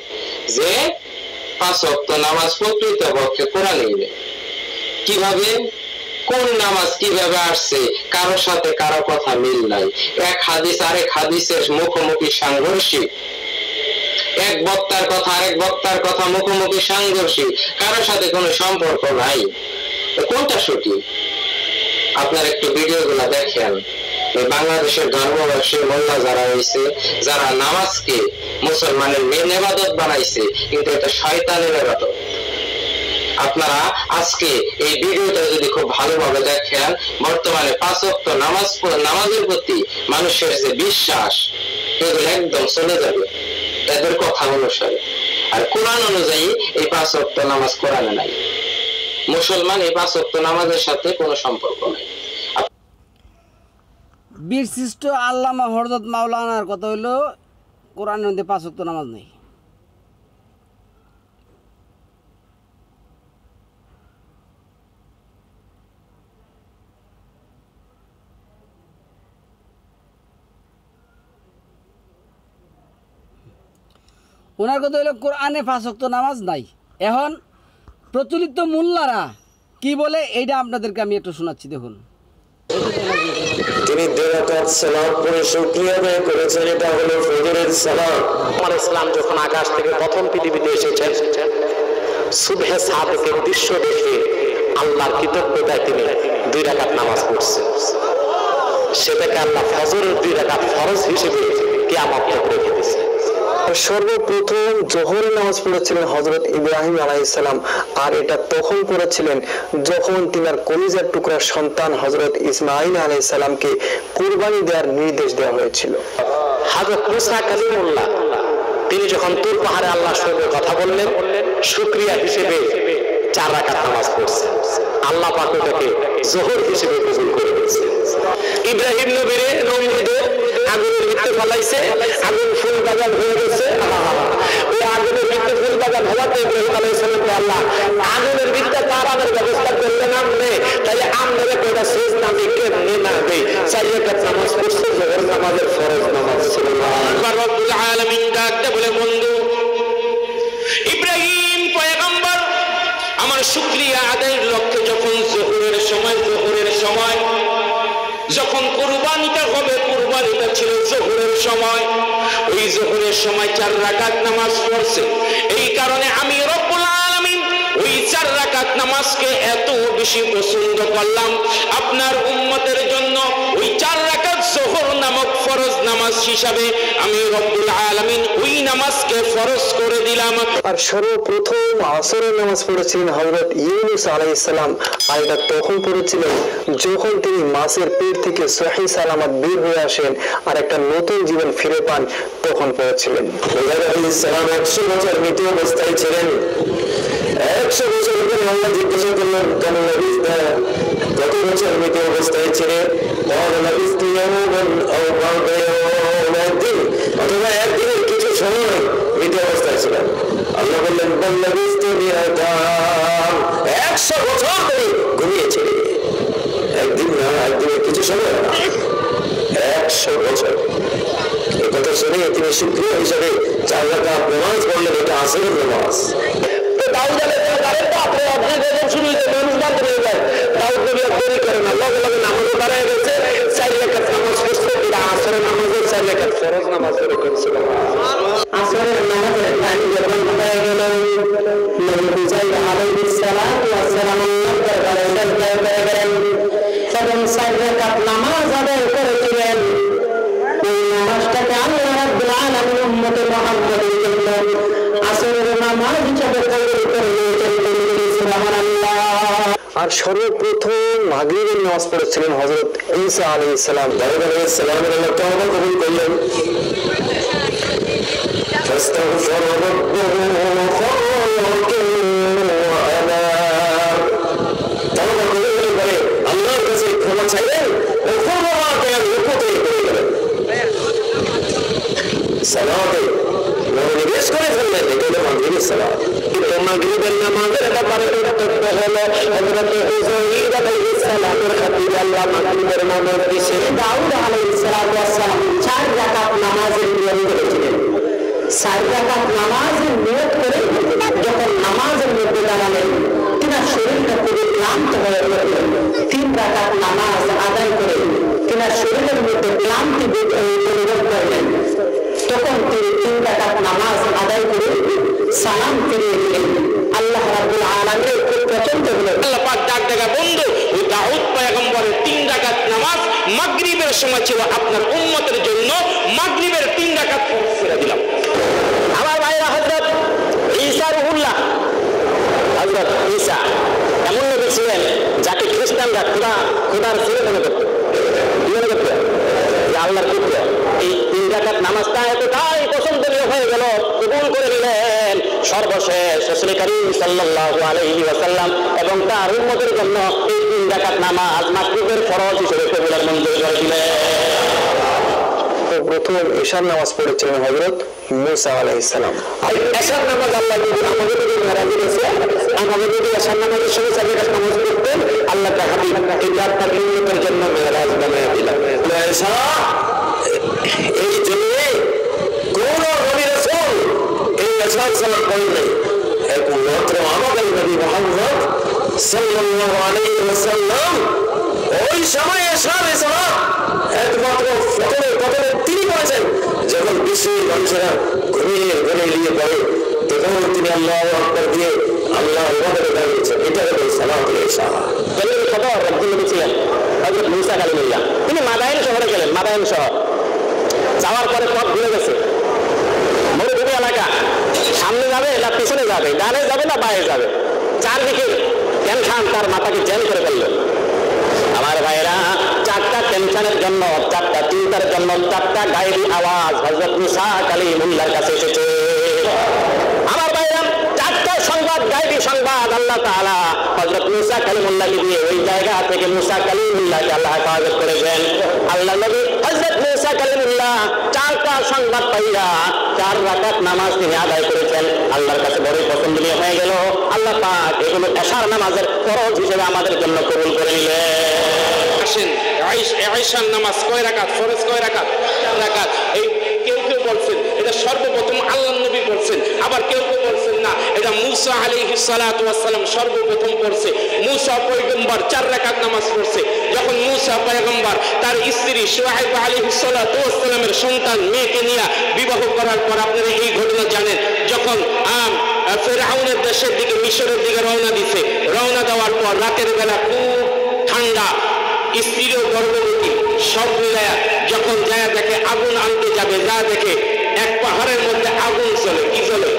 যে 5 ওয়াক্ত নামাজ প্রকৃত পক্ষে কোরআনে নেই। কিভাবে, কোন নামাজ কিভাবে আসছে, কারোর সাথে কারো কথা মিল নাই। এক হাদিস আরেক হাদিসের মুখোমুখি সাংঘর্ষিক, এক বক্তার কথা আরেক বক্তার কথা মুখোমুখি সাংঘর্ষিক, কারোর সাথে কোনো সম্পর্ক নাই। কোনটা সঠিক? আপনার একটু ভিডিও গুলা দেখেন। বাংলাদেশের ধর্ম ব্যবসায়ী মোল্লা যারা হয়েছে, যারা নামাজকে মুসলমানের মেন ইবাদত বানাইছে, কিন্তু এটা শয়তানের ইবাদত। আপনারা আজকে এই ভিডিওটা যদি খুব ভালোভাবে দেখেন, বর্তমানে 5 ওয়াক্ত নামাজের প্রতি মানুষের যে বিশ্বাস, এগুলো একদম চলে যাবে তাদের কথা অনুসারে। আর কোরআন অনুযায়ী এই 5 ওয়াক্ত নামাজ কোরআনে নাই। মুসলমান এই 5 ওয়াক্ত নামাজের সাথে কোনো সম্পর্ক নাই। বীরশ্রেষ্ঠ আল্লামা হযরত মাওলানার কথা হইলো কোরআনের মধ্যে 5 ওয়াক্ত নামাজ নেই। ওনার কথা হইলো কোরআনে 5 ওয়াক্ত নামাজ নাই। এখন প্রচলিত মোল্লারা কি বলে এইটা আপনাদেরকে আমি একটু শোনাচ্ছি, দেখুন। তিনি 2 রাকাত সালাত পড়ে শুকরিয়া আদায় করেছেন, এটা হলো ফজরের সালাত। আলাইহিস সালাম যখন আকাশ থেকে প্রথম পৃথিবীতে এসেছেন, সুবহে সাদিকের দৃশ্য দেখে আল্লাহর কৃতজ্ঞতায় তিনি 2 রাকাত নামাজ পড়ছেন। সেটাকে আল্লাহ ফজরের 2 রাকাত ফরজ হিসেবে কিয়ামত তক রেখে দিয়েছেন। সর্বপ্রথম জোহর নামাজ পড়েছিলেন হযরত ইব্রাহিম আলাইহিস সালাম, আর এটা তখন পড়েছিলেন যখন তিনার কলিজার টুকরার সন্তান হযরত ইসমাঈল আলাইহিস সালামকে কুরবানি দেওয়ার নির্দেশ দেওয়া হয়েছিল। হযরত মুসা কালিমুল্লাহ তিনি যখন তুর পাহাড়ে আল্লাহর সঙ্গে কথা বললেন, শুকরিয়া হিসেবে 4 রাকাত নামাজ পড়ছেন। আল্লাহ পাক ওটাকে জোহর হিসেবে কবুল করে নিয়েছেন। ইব্রাহিম নবীরে নমরুদে আগুনের ভিতরে ফলাইছে, আগুন ফুল বাগান হয়ে গেছে। ওই আগুনের ভিতরে ফুল বাগান হওয়াতে ইব্রাহিম আলাইহিস সালামকে আল্লাহ আগুনের ভিতরে তারাদের ব্যবস্থা করলেন। আমনে তাহলে আমনে কয়টা সুজদা দিকে না দেই, 4 রাকাত নামাজ পড়ছে, জোহর নামাজের ফরজ নামাজ। সুবহানাল্লাহ। রব্বুল আলামিন ডাকতে বলে, বন্ধু ইব্রাহিম পয়গম্বর আমার শুকরিয়া আদায়ের লক্ষ্যে যখন জোহরের সময় যখন কুরবানিটা হবে, কুরবানিটা ছিল জোহরের সময়, ওই জোহরের সময় 4 রাকাত নামাজ পড়ছে। এই কারণে আমি রব্বুল আলামিন ওই 4 রাকাত নামাজকে এত বেশি পছন্দ করলাম, আপনার উম্মতের জন্য ওই 4 রাকাত জোহর নামক ফরজ নামাজ হিসাবে আমি রব্বুল আলামিন ওই নামাজকে ফরজ করে দিলাম। আর সর্বপ্রথম আসরের নামাজ পড়েছিলেন হযরত ইউনূস আলাইহিস সালাম, আর এটা তখন পড়েছিলেন যখন তিনি মাছের পেট থেকে সহিহ সালামত বের হয়ে আসেন আর একটা নতুন জীবন ফিরে পান, তখন পড়েছিলেন। ইব্রাহিম আলাইহিস সালাম 100 বছর মৃত অবস্থায় ছিলেন। 100 বছর পরে আল্লাহ জিজ্ঞাসা করলেন, কেন নবী কত বছর মৃত অবস্থায় ছিলেন? একদিন অথবা একদিনের কিছু সময় মৃত অবস্থায় ছিলেন। আল্লাহ বললেন, 100 বছর ধরে ঘুমিয়েছিলেন। একদিন না, একদিনের কিছু সময়, 100 বছর। এই কথা শুনে তিনি শুকরিয়া হিসাবে 4 রাকাত নামাজ পড়লেন। এটা আসরের নামাজ। দাউদ আলাইহিস সালামের আপনি অবজারভেশন শুরু হয়েছে, মানুষ বাদ হয়ে যায়। দাউদ নবী দেরি করেন না, লগে লগে নামাজও দাঁড়ায় গেছে, 4 রাকাত নামাজ পড়ছে। এটা আসরের নামাজের 4 রাকাত ফরজ নামাজ এরকম ছিল। আসরের নামাজের টাইম যখন হয়ে গেল, নবী আলাইহিস সালাম ওয়াস সালাম তখন 4 রাকাত নামাজ আদায় করেছিলেন। এই নামাজটাকে আল্লাহ রাব্বুল আলামিন উম্মতে মুহাম্মাদের জন্য আসরের নামাজ হিসেবে কবুল করে নিয়েছেন। সুবহানাল্লাহ। আর সর্বপ্রথম মাগরিবের নামাজ পড়েছিলেন হযরত ঈসা আলাইহিস সালাম। দাউদ আলাইহিস সালামের আল্লাহ তওবা কবুল করলেন। ফাস্তাগফার রাব্বাহু তওবা করে আল্লাহর কাছে ক্ষমা চাইলেন ও ক্ষমা পেয়ে রুকুতে পড়ে গেলেন। সালাতে মনোনিবেশ করে ফেললেন, এটা হলো মাগরিবের সালাত। কিন্তু মাগরিবের নামাজের ব্যাপারে বক্তব্য হলো হযরত উযাইর আলাইহিস সালামের খাতিরে আল্লাহ মাগরিবের নামাজ দিয়েছে। দাউদ আলাইহিস সালাম 4 রাকাত নামাজের নিয়ম করেছিলেন। 4 রাকাত নামাজের নিয়ত করে যখন নামাজের মধ্যে দাঁড়ালেন তিনার শরীরটা খুবই ক্লান্ত হয়ে গেল। 3 রাকাত নামাজ আদায় করে তিনার শরীরের মধ্যে ক্লান্তি অনুভব করলেন। তখন তিনি 3 রাকাত নামাজ আদায় করে সালাম ফিরিয়ে দিলেন। আল্লাহ রাব্বুল আলামিন খুব পছন্দ হলেন। আল্লাহ পাক ডাক দেয়া বন্ধু, ওই দাউদ পয়গম্বরের 3 রাকাত নামাজ মাগরিবের সময় ছিল আপনার উম্মতের জন্য, মাগরিবের 3 রাকাত ছেড়ে দিলাম। আমার ভাইরা, হযরত ঈসা রুহুল্লাহ, হযরত ঈসা এমন নবী ছিলেন যাকে খ্রিস্টানরা খোদার ছেলে মনে করত, মনে করত যে আল্লাহর পুত্র। এই 3 রাকাত নামাজটা এতটাই পছন্দনীয় হয়ে গেল, কবুল করে নিলেন। সর্বশেষ রাসূল কারীম সাল্লাল্লাহু আলাইহি ওয়াসাল্লাম এবং তার উম্মতের জন্য এই 3 রাকাত নামাজ মাগরিবের ফরজ হিসেবে কবুলের মঞ্জুর করে দিলেন। প্রথম ঈশার নামাজ পড়েছিলেন হযরত মুসা আলাইহিস সালাম। আর ঈশার নামাজ আল্লাহ যদি আমাদের যদি মেরাজ দিয়েছে, আমাদের যদি ঈশার নামাজের সঙ্গে সাথে নামাজ পড়তেন, আল্লাহ তাআলা হাবিব এই যাত্রার উম্মতের জন্য মেরাজ বানিয়ে দিলেন। ঈশা এই জন্য কোন নবী রাসূল এই ঈশার সালাত পড়েন নাই, একমাত্র আমাদের নবী মুহাম্মদ সাল্লাল্লাহু আলাইহি ওয়াসাল্লাম ওই সময় ঈশার সালাত একমাত্র প্রথমে তিনি করেছেন। যখন বিশ্বের মানুষেরা ঘুমিয়ে নিয়ে পড়ে তখন তিনি আল্লাহু আকবার দিয়ে আল্লাহ ওয়াহদাহু দাঁড়িয়েছেন। এটা হলো সালাতুল ঈশা। দলিল খবর একজন নবী ছিলেন হযরত মুসা কালিমুল্লাহ। তিনি মাদায়েন শহরে গেলেন। মাদায়েন শহর যাওয়ার পরে পথ ভুলে গেছে, মরুভূমি এলাকা, সামনে যাবে না পিছনে যাবে, ডানে যাবে না বাঁয়ে যাবে, চারদিকে টেনশন তার মাথাকে জ্যাম করে ফেলল। আমার ভাইরা, 4টা টেনশনের জন্য, 4টা চিন্তার জন্য 4টা গায়েবী আওয়াজ হযরত মুসা কালিমুল্লাহর কাছে এসেছে। আমার ভাইরা, 4টা সংবাদ, গায়েবী সংবাদ আল্লাহ তাআলা হযরত মুসা কালিমুল্লাহকে দিয়ে ওই জায়গা থেকে মুসা কালিমুল্লাহকে আল্লাহ হেফাজত করেছেন। আল্লাহ নবী হযরত মুসা কালিমুল্লাহ 4টা সংবাদ পাইয়া 4 রাকাত নামাজ তিনি আদায় করেছেন। আল্লাহর কাছে বড়ই পছন্দনীয় হয়ে গেল। আল্লাহ পাক এগুলো এশার নামাজের ফরজ হিসেবে আমাদের জন্য কবুল করে নিলেন। আসেন, ঈশার নামাজ কয় রাকাত, ফরজ কয় রাকাত? 4 রাকাত। এই কেউ কেউ বলছেন এটা সর্বপ্রথম আল্লাহর নবী বলছেন, আবার কেউ কেউ বলছেন না এটা মুসা আলাইহিস সালাতু ওয়াস সালাম সর্বপ্রথম পড়ছে। মুসা পয়গম্বর 4 রাকাত নামাজ পড়ছে। যখন মুসা পয়গম্বর তার স্ত্রী শুআয়ব আলাইহিস সালাতু ওয়াস সালামের সন্তান মেয়েকে নিয়ে বিবাহ করার পর, আপনারা এই ঘটনা জানেন, যখন ফেরাউনের দেশের দিকে, মিশরের দিকে রওনা দিছে, রওনা দেওয়ার পর রাতের বেলা খুব ঠান্ডা, স্ত্রীও গর্ভবতী, সব মিলায়া যখন যায় দেখে আগুন আনতে যাবে, যা দেখে এক পাহাড়ের মধ্যে আগুন জ্বলে। কি জ্বলে?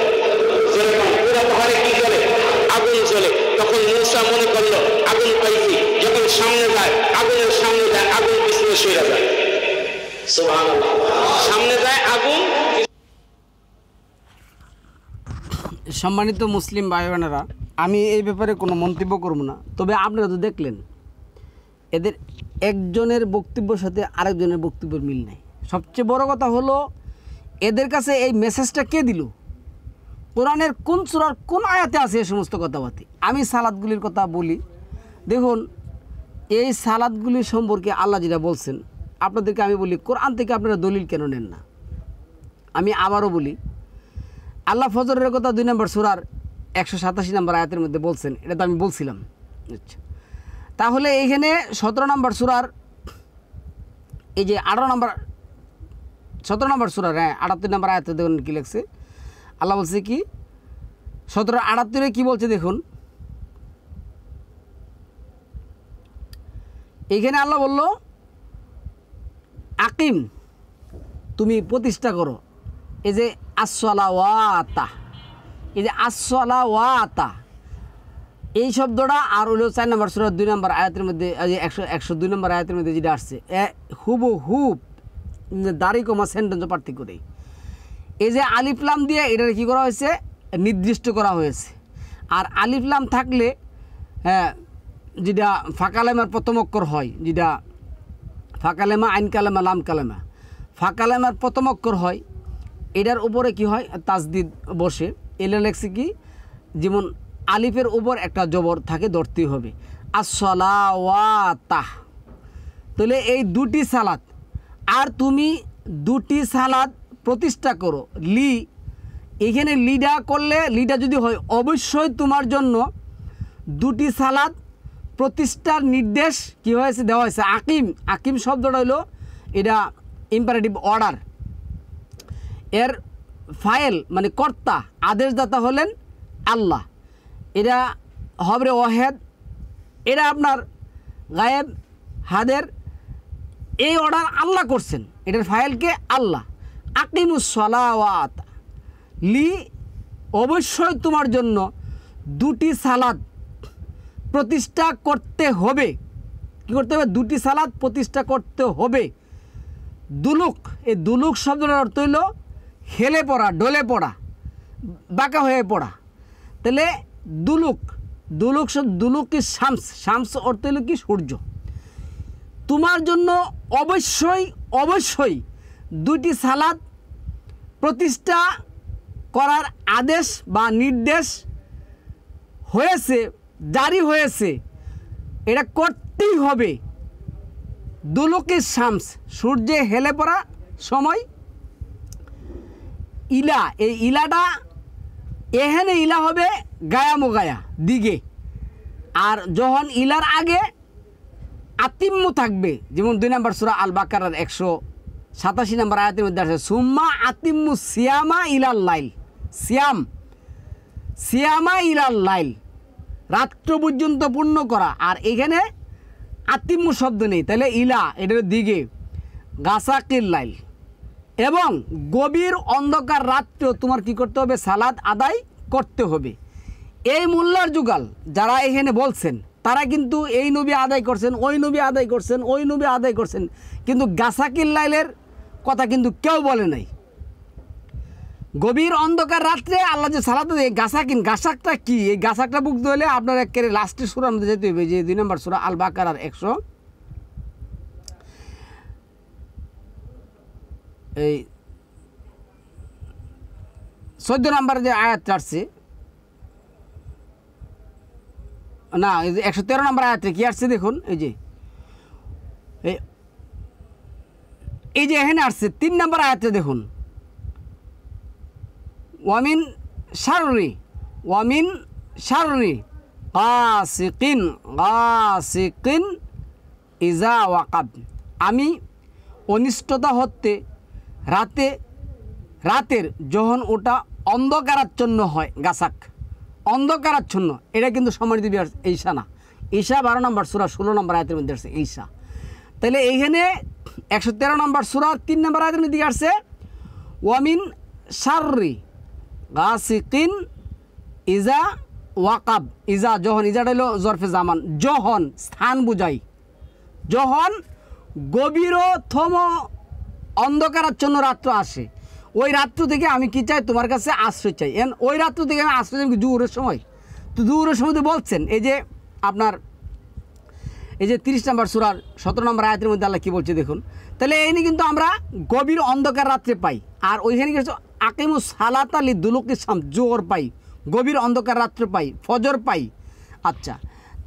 পুরো পাহাড়ে কি জ্বলে? আগুন জ্বলে। তখন মুসা মনে করলো আগুন পাইছি। যখন সামনে যায়, আগুনের সামনে যায়, আগুন পিছনে সরে যায়। সুবহানাল্লাহ, সামনে যায় আগুন। সম্মানিত মুসলিম ভাই বোনেরা, আমি এই ব্যাপারে কোনো মন্তব্য করব না, তবে আপনারা তো দেখলেন এদের একজনের বক্তব্যের সাথে আরেকজনের বক্তব্যের মিল নেই। সবচেয়ে বড় কথা হলো এদের কাছে এই মেসেজটা কে দিল, কোরআনের কোন সূরার কোন আয়াতে আছে এই সমস্ত কথাবার্তা। আমি সালাদগুলির কথা বলি, দেখুন এই সালাদগুলি সম্পর্কে আল্লাহ যেটা বলছেন, আপনাদেরকে আমি বলি কোরআন থেকে আপনারা দলিল কেন নেন না। আমি আবারও বলি, আল্লাহ ফজরের কথা 2 নম্বর সূরার 187 নম্বর আয়াতের মধ্যে বলছেন, এটা তো আমি বলছিলাম। আচ্ছা, তাহলে এইখানে 17 নম্বর সূরার এই যে 17 নম্বর সূরার 78 নম্বর আয়াতে দেখুন কি লিখছে। আল্লাহ বলছে কি 17:78 কি বলছে দেখুন। এইখানে আল্লাহ বলল আকিম, তুমি প্রতিষ্ঠা করো। এই যে আসসালাওয়াতা, এই যে আসসালাওয়াতা, এই শব্দটা আর হলো 4 নম্বর সূরা 2 নম্বর আয়াতের মধ্যে 102 নম্বর আয়াতের মধ্যে যেটা আসছে হুবহুব দাড়ি কমা সেন্টেন্স পার্থক্য নেই। এই যে আলিফ লাম দিয়ে এটার কী করা হয়েছে, নির্দিষ্ট করা হয়েছে। আর আলিফ লাম থাকলে যেটা ফাঁকালেমার প্রথম অক্ষর হয়, যেটা ফাঁকালেমা আইন কালেমা লাম কালেমা, ফাঁকালেমার প্রথম অক্ষর হয়, এটার উপরে কি হয় তাসদিদ বসে। এলে লেখছে কি, যেমন আলিফের উপর একটা জবর থাকে, ধরতেই হবে আসসালাওয়াতা। তাহলে এই দুটি সালাত, আর তুমি দুটি সালাত প্রতিষ্ঠা করো। এখানে লিডা করলে, লিডা যদি হয় অবশ্যই তোমার জন্য দুটি সালাত প্রতিষ্ঠার নির্দেশ কি হয়েছে, দেওয়া হয়েছে। আকিম শব্দটা হলো এটা ইম্পারেটিভ অর্ডার, এর ফাইল মানে কর্তা, আদেশদাতা হলেন আল্লাহ। এটা হবে ওয়াহেদ, এটা আপনার গায়েব হাদের, এই অর্ডার আল্লাহ করছেন, এটার ফাইলকে আল্লাহ। আকিমুস সালাওয়াত অবশ্যই তোমার জন্য দুটি সালাত প্রতিষ্ঠা করতে হবে। কী করতে হবে? দুটি সালাত প্রতিষ্ঠা করতে হবে। দুলুক, এই দুলুক শব্দটার অর্থ হইল হেলে পড়া, ডলে পড়া, বাঁকা হয়ে পড়া। তাহলে দুলুক কি শামস অর্থ হইল কি সূর্য। তোমার জন্য অবশ্যই দুটি সালাত প্রতিষ্ঠা করার আদেশ বা নির্দেশ হয়েছে, জারি হয়েছে, এটা করতেই হবে। দুলুকি শামস, সূর্যে হেলে পড়া সময়। ইলা, এই ইলাটা এখানে ইলা হবে গায়া মোগায়া দিকে, আর যখন ইলার আগে আতিম্মু থাকবে, যেমন 2 নম্বর সূরা আল বাকারার 187 নম্বর আয়াতের মধ্যে আছে সুম্মা আতিম্মু সিয়ামা ইলাল লাইল। সিয়ামা ইলাল লাইল, রাত্র পর্যন্ত পূর্ণ করা। আর এখানে আতিম্মু শব্দ নেই, তাহলে ইলা এটার দিকে, গাসাকিল লাইল। এবং গভীর অন্ধকার রাত্রেও তোমার কি করতে হবে? সালাত আদায় করতে হবে। এই মোল্লার যুগাল যারা এখানে বলছেন, তারা কিন্তু এই নবী আদায় করছেন, ওই নবী আদায় করছেন, ওই নবী আদায় করছেন, কিন্তু গাসাকিল লাইলের কথা কিন্তু কেউ বলে নাই। গভীর অন্ধকার রাত্রে আল্লাহ যে সালাত দেয়, গাসাকটা কি? এই গাসাকটা বুঝতে হলে আপনার একেবারে লাস্টের সূরার মধ্যে যেতে হবে, যে 2 নম্বর সূরা আল বাকারার 14 নম্বর যে আয়াতটা আসছে, না 113 নম্বর আয়াতে কি আসছে দেখুন। এই যে এখানে আসছে 3 নম্বর আয়াতে দেখুন, ওয়ামিন শাররি গাসিকিন ইজা ওয়াকাব। আমি অনিষ্টতা হতে রাতের যখন ওটা অন্ধকারাচ্ছন্ন হয়, গাছাক অন্ধকারাচ্ছন্ন, এটা কিন্তু সম্মানিত ঈশা না, ঈশা 12 নম্বর সূরা 16 নম্বর আয়াতের মধ্যে আসছে ঈশা। তাহলে এইখানে 113 নম্বর সূরা 3 নম্বর আয়াতের মধ্যে আসছে ওয়ামিন শাররি গাসিকিন ইজা ওয়াকাব। ইজা যখন, ইজাটা হলো জরফে জামান, যখন স্থান বুঝাই, যখন গভীরতম অন্ধকারাচ্ছন্ন রাত্র আসে, ওই রাত্র থেকে আমি কি চাই? তোমার কাছে আশ্রয় চাই। ওই রাত্র থেকে আমি আশ্রয় চাই জোহরের সময়। তো জোহরের সময় তো বলছেন, এই যে আপনার এই যে 30 নম্বর সূরার 17 নম্বর আয়াতের মধ্যে আল্লাহ কী বলছে দেখুন। তাহলে এই নিয়ে কিন্তু আমরা গভীর অন্ধকার রাত্রে পাই, আর ওইখানে কিছু আকিমু সালাতা লিদুলুকি শামস, জোহর পাই, গভীর অন্ধকার রাত্রে পাই, ফজর পাই। আচ্ছা,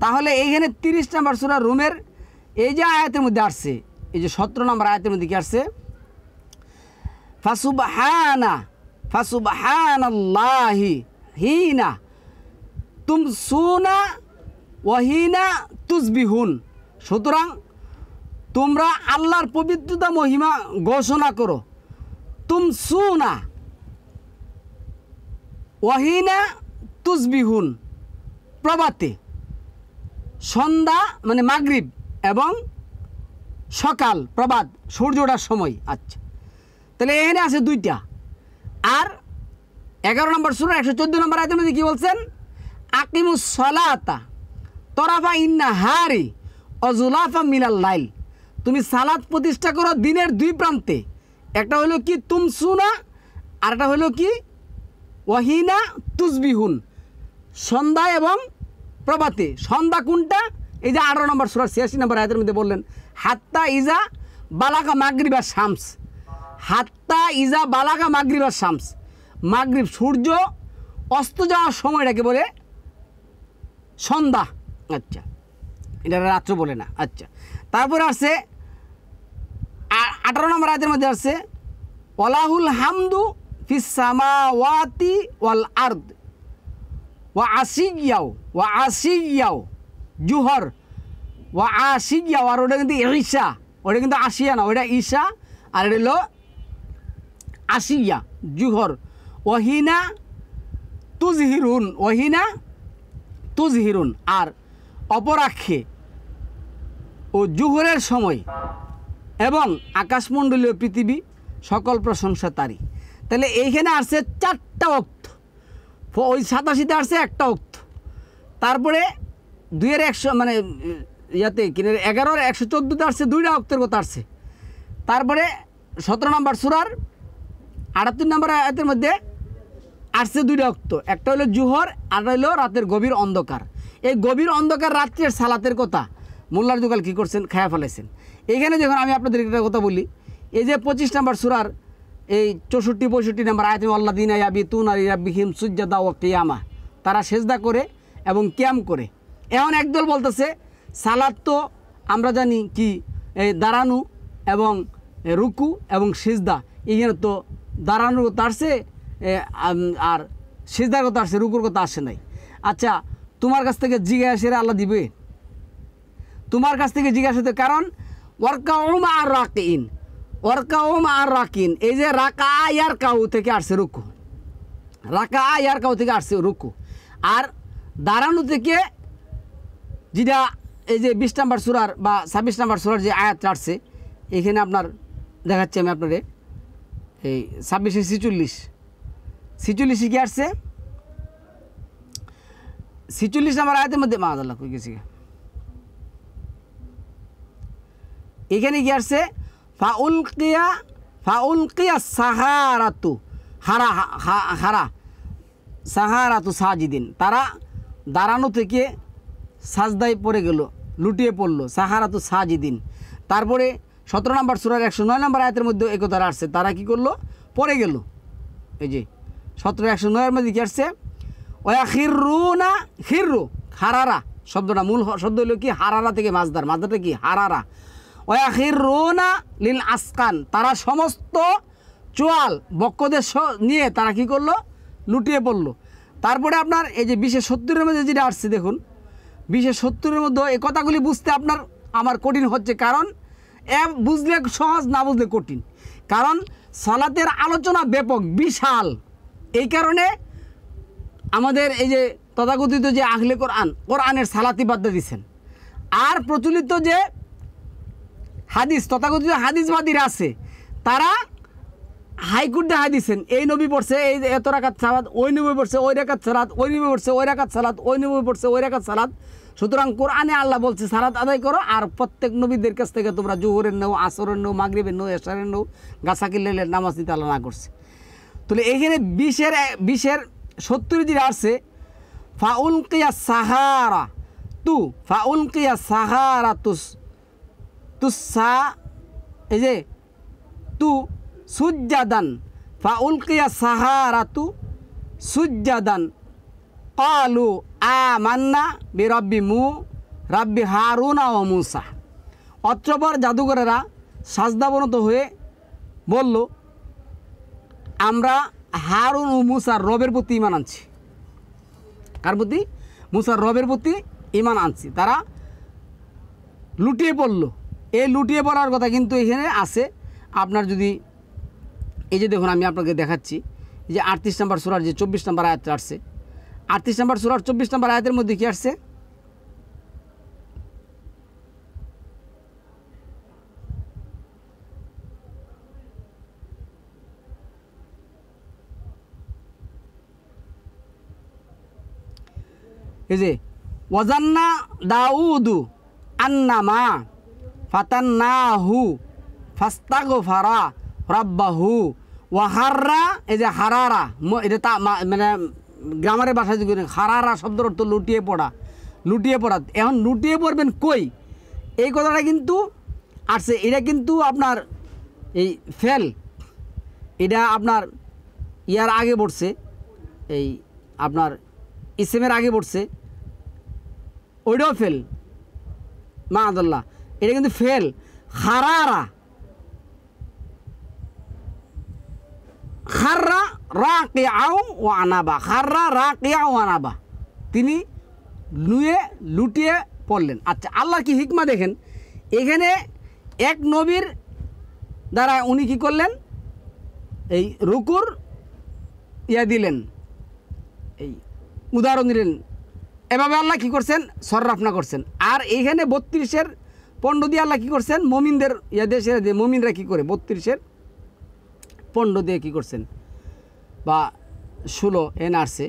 তাহলে এইখানে 30 নম্বর সূরা রুমের এই যে আয়াতের মধ্যে আসছে, এই যে 17 নম্বর আয়াতের মধ্যে কি আসছে? ফাসুবহানাল্লাহি হিনা তুমসুনা ওয়াহিনা তুসবিহুন। সুতরাং তোমরা আল্লাহর পবিত্রতা মহিমা ঘোষণা করো। তুমসুনা ওয়াহিনা তুসবিহুন, প্রভাতে, সন্ধ্যা মানে মাগরিব এবং সকাল প্রভাত সূর্য ওঠার সময়। আচ্ছা, তাহলে এখানে আছে 2টা। আর 11 নম্বর সূরা 114 নম্বর আয়াতের মধ্যে কী বলছেন? আকিমুস সালাতা তরাফা ইন্না হারি অজুলাফা মিনাল লাইল, তুমি সালাত প্রতিষ্ঠা করো দিনের দুই প্রান্তে, একটা হলো কি তুমসুনা আর একটা হলো কি ওয়াহিনা তুসবিহুন, সন্ধ্যা এবং প্রভাতে। সন্ধ্যা কোনটা? এই যে 18 নম্বর সূরা 86 নম্বর আয়াতের মধ্যে বললেন হাত্তা ইজা বালাগা মাগরিবা শামস, হাত্তা ইজা বালাগা মাগরিবা শামস, মাগরিব সূর্য অস্ত যাওয়ার সময়টাকে বলে সন্ধ্যা। আচ্ছা, এটা রাত্র বলে না। আচ্ছা, তারপরে আসছে 18 নম্বর আয়াতের মধ্যে আসছে ওয়ালাহুল হামদু ফিস সামাওয়াতি ওয়াল আরদ ওয়া আসিয়াও জুহর ওয়া আসিয়াও, আর ওটা কিন্তু ঈশা, ওটা কিন্তু আসিয়া না, ওটা ঈশা, আর এটা হলো আসিয়া জুহর। ওয়াহিনা তুজহিরুন, আর অপরাক্ষে ও জুহরের সময় এবং আকাশমণ্ডলীয় পৃথিবী সকল প্রশংসা তারই। তাহলে এইখানে আসছে 4টা অক্ত, ওই 87তে আসছে একটা অক্ত, তারপরে 2-100 মানে ইয়াতে কিনে 11-114তে আসছে 2টা অক্তের কথা আসছে। তারপরে 17 নম্বর সূরার 78 নম্বর আয়াতের মধ্যে আসছে 2টা অক্ত, একটা হলো জুহর আর হলো রাতের গভীর অন্ধকার। এই গভীর অন্ধকার রাত্রের সালাতের কথা মোল্লার দুগাল কী করছেন, খায়া ফেলাইছেন। এইখানে যখন আমি আপনাদের একটা কথা বলি, এই যে 25 নম্বর সূরার এই 64-65 নম্বর আয়াতে আল্লাযীনা ইয়াবিতুনা লিরাব্বিহিম সুজদাও ওয়া কিয়ামা, তারা সেজদা করে এবং কিয়াম করে। এখন একদল বলতেছে সালাত তো আমরা জানি কি এই দাঁড়ানো এবং রুকু এবং সিজদা, এইখানে তো দাঁড়ানোর কথা আসছে আর সিজদার কথা আসছে, রুকুর কথা আসে নাই। আচ্ছা, তোমার কাছ থেকে জিজ্ঞাসা আল্লাহ দিবে? তোমার কাছ থেকে জিজ্ঞাসা, কারণ ওয়ারকাউমা আর রাকিন, এই যে রাকা ইয়ার কাউ থেকে আসছে রুকু, রাকা ইয়ার কাউ থেকে আসছে রুকু, আর দাঁড়ানো থেকে যেটা এই যে 20 নম্বর সূরার বা 26 নম্বর সূরার যে আয়াতটা আসছে, এখানে আপনার দেখাচ্ছি আমি আপনারে, এই 26-46 কি আসছে, 46 নম্বর আয়াতের মধ্যে মাআযাল্লাহ কই গেছি, এখানে কি আসছে ফাউলকিয়া সাহারাতু সাহারাতু সাজিদিন, তারা দাঁড়ানো থেকে সাজদায় পড়ে গেল, লুটিয়ে পড়লো, সাহারাতু সাজিদিন। তারপরে 17 নম্বর সূরার 109 নম্বর আয়াতের মধ্যে এই কথাটা আসছে, তারা কি করলো, পড়ে গেল। এই যে 17-109 মধ্যে কি আসছে ওয়াখিরুনা খিররু, হারারা শব্দটা মূল শব্দ হলো কি হারারা থেকে মাছদারটা কি হারারা। ওয়াখিরুনা লিল আসকান, তারা সমস্ত চোয়াল বক্ষদের নিয়ে তারা কি করলো, লুটিয়ে পড়লো। তারপরে আপনার এই যে 20-70 মধ্যে যেটা আসছে, দেখুন 20-70 মধ্যে এই কথাগুলি বুঝতে আমার কঠিন হচ্ছে, কারণ বুঝলে সহজ, না বুঝলে কঠিন, কারণ সালাতের আলোচনা ব্যাপক বিশাল। এই কারণে আমাদের এই যে তথাকথিত যে আহলে কোরআনের সালাতি বাদ্যা দিচ্ছেন, আর প্রচলিত যে হাদিস তথাকথিত হাদিসবাদীরা আছে, তারা হাইকোর্টে হাদিসেন এই নবী পড়ছে এই এত রাকাত সালাত, ওই নবী পড়ছে ওই রাকাত সালাত, ওই নবী পড়ছে ওই রাকাত সালাত, ওই নবী পড়ছে ওই রাকাত সালাত। সুতরাং কোরআনে আল্লাহ বলছে সালাত আদায় করো, আর প্রত্যেক নবীদের কাছ থেকে তোমরা জোহরের নেও, আসরের নেও, মাগরিবের নেও, এশারের নেও, গাছাকির লেলের নামাজ দিতে আল্লাহ না করছে। তাহলে এইখানে 20-70 যেটা আসছে ফাউলকিয়া সাহারা তুসা, এই যে তু সুজ্জাদান, ফাউলকিয়া সাহারাতু সুজ্জাদান ক্বালু আমান্না বিরাব্বি হারুনা ওয়া মূসা। অত্রপর জাদুঘরেরা সাজদাবনত হয়ে বলল, আমরা হারুন ও মূসার রবের প্রতি ঈমান আনছি। কার প্রতি? মূসার রবের প্রতি ঈমান আনছি। তারা লুটিয়ে পড়ল। এই লুটিয়ে পড়ার কথা কিন্তু এখানে আছে। আপনার যদি এই যে দেখুন, আমি আপনাকে দেখাচ্ছি যে 38 নম্বর সূরার যে 24 নম্বর আয়াতটা আসছে, 38 নম্বর সূরার 24 নম্বর আয়াতের মধ্যে কি আসছে, এই যে ওয়াজান্না দাউদু আন্নামা ফাতান্নাহু ফাস্তাগফারা রাব্বাহু ওয়াহাররা, এই যে হারারা, এটা তা মানে গ্রামারের ভাষায় যদি হারারা শব্দের অর্থ লুটিয়ে পড়া, লুটিয়ে পড়া। এখন লুটিয়ে পড়বেন কই, এই কথাটা কিন্তু আসছে। এটা কিন্তু আপনার এই ফেল, এটা আপনার ইয়ার আগে পড়ছে, এই আপনার ইসেমের আগে পড়ছে, ওইটাও ফেল মা আদাল্লাহ, এটা কিন্তু ফেল। হারারা খাররা রাকিআউ ওয়া আনাবা, খাররা রাকিআউ ওয়া আনাবা, তিনি নুয়ে লুটিয়ে পড়লেন। আচ্ছা, আল্লাহ কি হিকমা দেখেন, এখানে এক নবীর দ্বারা উনি কি করলেন, এই রুকুর ইয়া দিলেন, এই উদাহরণ দিলেন, এভাবে আল্লাহ কি করছেন, সররাফনা করছেন। আর এইখানে 32-এর 15 দিয়ে আল্লাহ কি করছেন, মমিনদের ইয়া দেশের যে মমিনরা কি করে 32-এর 15 দিয়ে কি করছেন, বা 16 এন আসছে,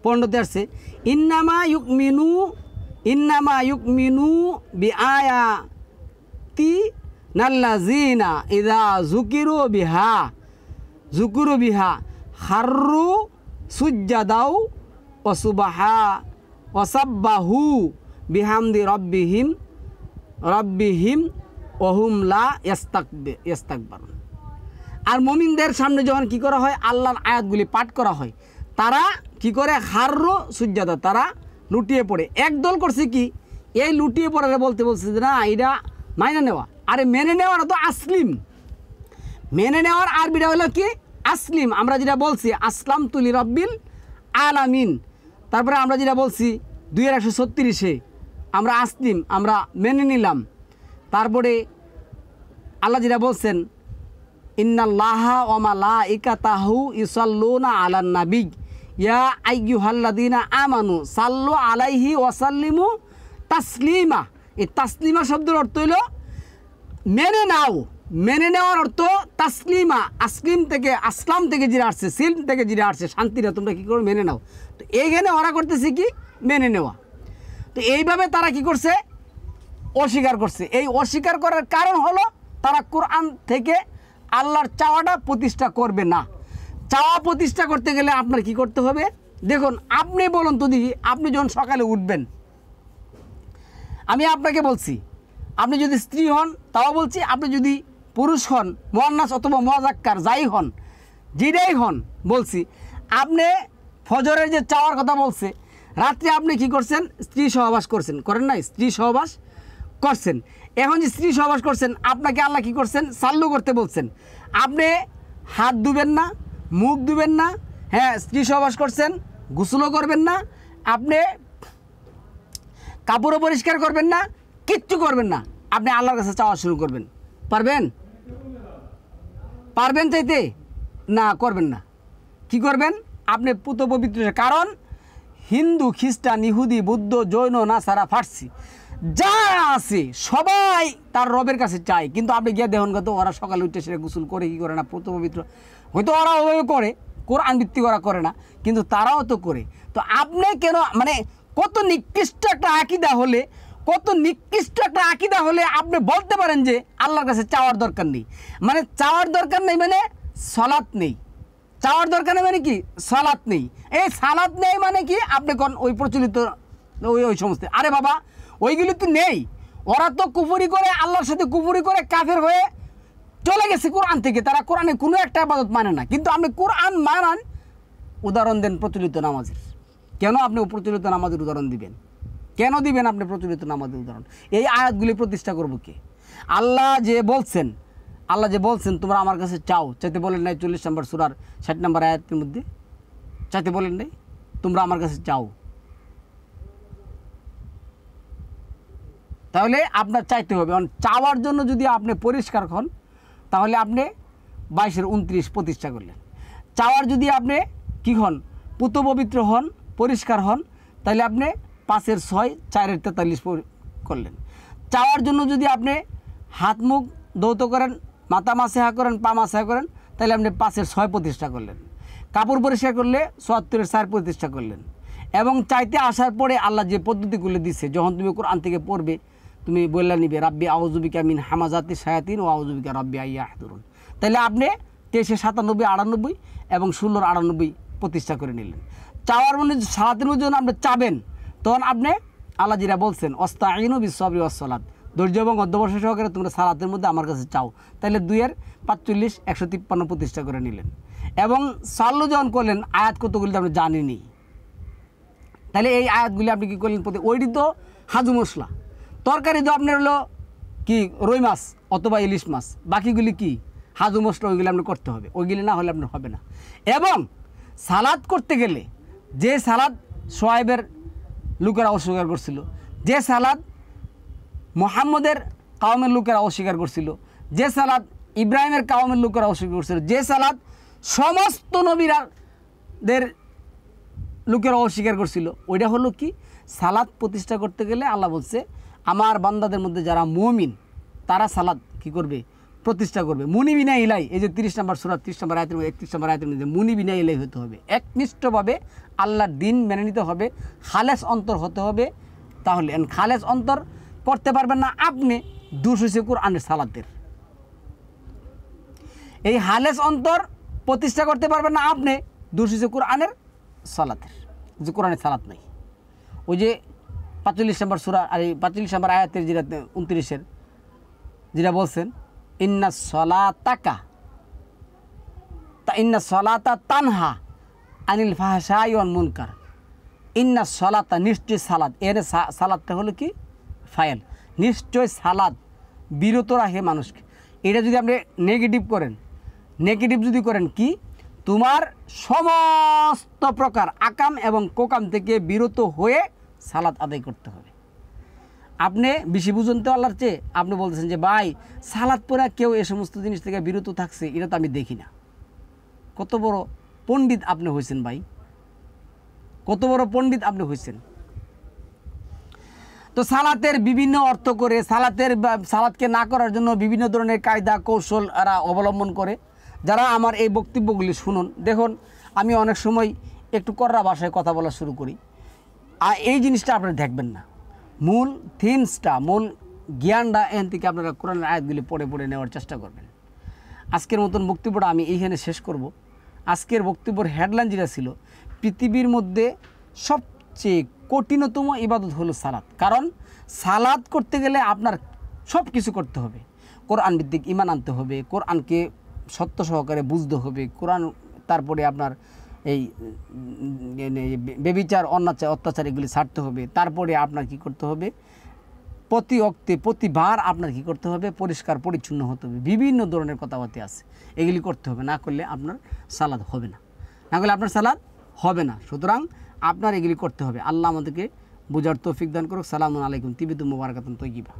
পণ্ডতে আসছে ইন্নামা ইউকমিনু বিআয়াতি নাল্লাযিনা ইযা যুকিরু বিহা খাররু সুজ্জাদাও ওয়া সাব্বাহু বিহামদি রাব্বিহিম ওয়া হুম লা ইস্তাকবারুন। আর মুমিনদের সামনে যখন কি করা হয়, আল্লাহর আয়াতগুলি পাঠ করা হয়, তারা কি করে, খাররু সুজ্জাদা, তারা লুটিয়ে পড়ে। একদল করছে কি, এই লুটিয়ে পড়ারে বলছে যে না এটা মাইনে নেওয়া। আরে মেনে নেওয়ার তো আসলিম, মেনে নেওয়ার আরবিটা হলো কি আসলিম। আমরা যেটা বলছি আসলাম তুলি রব্বিল আলামিন, তারপরে আমরা যেটা বলছি 2-136-এ আমরা আসলিম, আমরা মেনে নিলাম। তারপরে আল্লাহ যেটা বলছেন ইন্নাল্লাহা ওয়া মালাইকাতাহু ইউসাল্লুনা আলান নাবী ইয়া আইয়ুহাল্লাযীনা আমানু সাল্লু আলাইহি ওয়া সাল্লিমু তাসলিমা। এই তাসলিমা শব্দের অর্থ হলো মেনে নাও, মেনে নেওয়ার অর্থ তাসলিমা, আসলাম থেকে যেটা আসছে, সিলম থেকে যেটা আসছে, শান্তিটা তোমরা কী করো, মেনে নাও। তো এইখানে ওরা করতেছে কি, মেনে নেওয়া। তো এইভাবে তারা কি করছে, অস্বীকার করছে। এই অস্বীকার করার কারণ হলো তারা কোরআন থেকে আল্লাহর চাওয়াটা প্রতিষ্ঠা করবে না। চাওয়া প্রতিষ্ঠা করতে গেলে আপনার কি করতে হবে, দেখুন আপনি বলুন তো দেখি, আপনি যখন সকালে উঠবেন, আমি আপনাকে বলছি, আপনি যদি স্ত্রী হন তাও বলছি, আপনি যদি পুরুষ হন, মুয়ান্নাস অথবা মুযাক্কার যাই হন, যেটাই হন বলছি, আপনি ফজরের যে চাওয়ার কথা বলছে, রাত্রে আপনি কি করছেন, স্ত্রী সহবাস করছেন, করেন নাই, স্ত্রী সহবাস করছেন। এখন যে স্ত্রী সহবাস করছেন, আপনাকে আল্লাহ কি করছেন, সাল্লু করতে বলছেন। আপনি হাত ধুবেন না, মুখ ধুবেন না, হ্যাঁ স্ত্রী সহবাস করছেন, গোসলও করবেন না, আপনি কাপড়ও পরিষ্কার করবেন না, কিচ্ছু করবেন না, আপনি আল্লাহর কাছে চাওয়া শুরু করবেন। পারবেন চাইতে না, করবেন না। কি করবেন, আপনি পুত পবিত্র, কারণ হিন্দু, খ্রিস্টান, ইহুদি, বৌদ্ধ, জৈন, নাসারা, ফার্সি যা আছে সবাই তার রবের কাছে চায়, কিন্তু আপনি গিয়ে দেখুন কত ওরা সকালে উঠে সেটা গোসল করে, কি করে না, পুত পবিত্র, হয়তো ওরা ওভাবে করে, কোরআন ভিত্তিক ওরা করে না, কিন্তু তারাও তো করে। তো আপনি কেন, মানে কত নিকৃষ্ট একটা আকীদা হলে, আপনি বলতে পারেন যে আল্লাহর কাছে চাওয়ার দরকার নেই, মানে চাওয়ার দরকার নেই মানে সালাত নেই, চাওয়ার দরকার নেই মানে কি, সালাত নেই। এই সালাত নেই মানে কি, আপনি কোন ওই প্রচলিত ওই সমস্ত, আরে বাবা ওইগুলি তো নেই, ওরা তো কুফরি করে, আল্লাহর সাথে কুফরি করে কাফের হয়ে চলে গেছে কোরআন থেকে, তারা কোরআনে কোনো একটা ইবাদত মানে না। কিন্তু আপনি কোরআন মানান, উদাহরণ দেন প্রচলিত নামাজের, কেন আপনি প্রচলিত নামাজের উদাহরণ দিবেন, কেন দিবেন আপনি প্রচলিত নামাজের উদাহরণ? এই আয়াতগুলি প্রতিষ্ঠা করবো কে? আল্লাহ যে বলছেন তোমরা আমার কাছে চাও, চাইতে বলেন নাই 40 নম্বর সূরার 60 নম্বর আয়াতের মধ্যে, চাইতে বলেন নাই তোমরা আমার কাছে চাও। তাহলে আপনার চাইতে হবে, চাওয়ার জন্য যদি আপনি পরিষ্কার হন, তাহলে আপনি 22-29 প্রতিষ্ঠা করলেন। চাওয়ার যদি আপনি কি হন, পুত পবিত্র হন, পরিষ্কার হন, তাহলে আপনি 5-6, 4-43 করলেন। চাওয়ার জন্য যদি আপনি হাত মুখ ধৌত করেন, মাথা মাসেহা করেন, পা মাসেহা করেন, তাহলে আপনি 5-এর 6 প্রতিষ্ঠা করলেন। কাপড় পরিষ্কার করলে 74-এর 4 প্রতিষ্ঠা করলেন। এবং চাইতে আসার পরে আল্লাহ যে পদ্ধতিগুলো দিচ্ছে, যখন তুমি কোরআন থেকে পড়বে তুমি বললা নিবে রাব্বি আউযুবিকা মিন হামাজাতি শায়াতিন ও আউযুবিকা রাব্বি আইয়াহদুরুন, তাহলে আপনি 23-এ 97, 98 এবং 16-র 98 প্রতিষ্ঠা করে নিলেন। চাওয়ার মানে সালাতের মধ্যে যখন আপনি চাবেন, তখন আপনি আল্লাহ যেটা বলছেন অস্তাঈনু বিস-সাবরি ওয়াস-সালাত, ধৈর্য এবং অধ্যবসায় সহকারে তোমরা সালাতের মধ্যে আমার কাছে চাও, তাহলে 2-এর 45, 153 প্রতিষ্ঠা করে নিলেন। এবং চালু যখন করলেন আয়াত কতগুলি আপনি জানেনই, তাহলে এই আয়াতগুলি আপনি কী করলেন? ওইটি তো হাজু মশলা, তরকারি তো আপনার হলো কি রুই মাছ অথবা ইলিশ মাছ, বাকিগুলি কি হাজু মশলা, ওইগুলি আপনি করতে হবে, ওইগুলি না হলে আপনার হবে না। এবং সালাদ করতে গেলে যে সালাদ সোয়াইবের লোকেরা অস্বীকার করছিল, যে সালাদ মুহাম্মদের কাওমের লোকেরা অস্বীকার করছিল, যে সালাদ ইব্রাহিমের কাওমের লোকেরা অস্বীকার করছিল, যে সালাদ সমস্ত নবীরাদের লোকেরা অস্বীকার করছিল, ওইটা হলো কি সালাদ প্রতিষ্ঠা করতে গেলে আল্লাহ বলছে আমার বান্দাদের মধ্যে যারা মুমিন তারা সালাদ কি করবে? প্রতিষ্ঠা করবে। মুনিবিনা ইলাই, এই যে 30 নম্বর সূরা 30 নম্বর আয়াতের মধ্যে 31 নম্বর আয়াতের মধ্যে মুনিবিনা ইলাই হতে হবে, একনিষ্ঠভাবে আল্লাহর দিন মেনে নিতে হবে, খালেস অন্তর হতে হবে। তাহলে খালেস অন্তর করতে পারবেন না আপনি, দোষ হয়েছে কোরআনের সালাতের। এই খালেস অন্তর প্রতিষ্ঠা করতে পারবেন না আপনি, দোষ হয়েছে কোরআনের সালাতের, যে কোরআনের সালাত নাই। ওই যে 45 নম্বর সূরা আর এই 45 নম্বর আয়াতের যেটা 29-এর যেটা বলছেন ইন্না সলাতা তানহা আনিল ফাহশাই ওয়াল মুনকার, ইন্না সলাতা নিশ্চয় সালাদ, এর সালাদটা হলো কি ফাইল, নিশ্চয় সালাদ বিরত রাখে মানুষকে। এটা যদি আপনি নেগেটিভ করেন, নেগেটিভ যদি করেন কি তোমার সমস্ত প্রকার আকাম এবং কোকাম থেকে বিরত হয়ে সালাত আদায় করতে হবে। আপনি বেশি বুঝুন তো আল্লাহর চেয়ে, আপনি বলতেছেন যে ভাই সালাত পড়া কেউ এ সমস্ত জিনিস থেকে বিরত থাকছে, এটা তো আমি দেখি না। কত বড় পণ্ডিত আপনি হয়েছেন ভাই, কত বড় পণ্ডিত আপনি হয়েছেন। তো সালাতের বিভিন্ন অর্থ করে, সালাতকে না করার জন্য বিভিন্ন ধরনের কায়দা কৌশল এরা অবলম্বন করে। যারা আমার এই বক্তব্যগুলি শুনুন, দেখুন আমি অনেক সময় একটু কড়া ভাষায় কথা বলা শুরু করি, আর এই জিনিসটা আপনারা দেখবেন না। মূল থিমসটা, মূল জ্ঞানটা এখান থেকে আপনারা কোরআনের আয়াতগুলি পড়ে পড়ে নেওয়ার চেষ্টা করবেন। আজকের মতন বক্তব্যটা আমি এইখানে শেষ করব। আজকের বক্তব্যের হেডলাইন যেটা ছিল, পৃথিবীর মধ্যে সবচেয়ে কঠিনতম ইবাদত হলো সালাত। কারণ সালাত করতে গেলে আপনার সব কিছু করতে হবে, কোরআন ভিত্তিক ঈমান আনতে হবে, কোরআনকে সত্য সহকারে বুঝতে হবে, কোরআন, তারপরে আপনার এই বেবিচার অত্যাচার এগুলি ছাড়তে হবে, তারপরে আপনার কি করতে হবে প্রতি অক্তে প্রতিবার আপনার কি করতে হবে পরিষ্কার পরিচ্ছন্ন হতে হবে, বিভিন্ন ধরনের কথাবার্তা আছে, এগুলি করতে হবে। না করলে আপনার সালাদ হবে না, না করলে আপনার সালাদ হবে না। সুতরাং আপনার এগুলি করতে হবে। আল্লাহ আমাদেরকে বোঝার তৌফিক দান করুক। সালামুন আলাইকুম তিবিতুম মুবারাকাতুন তৈয়িবা।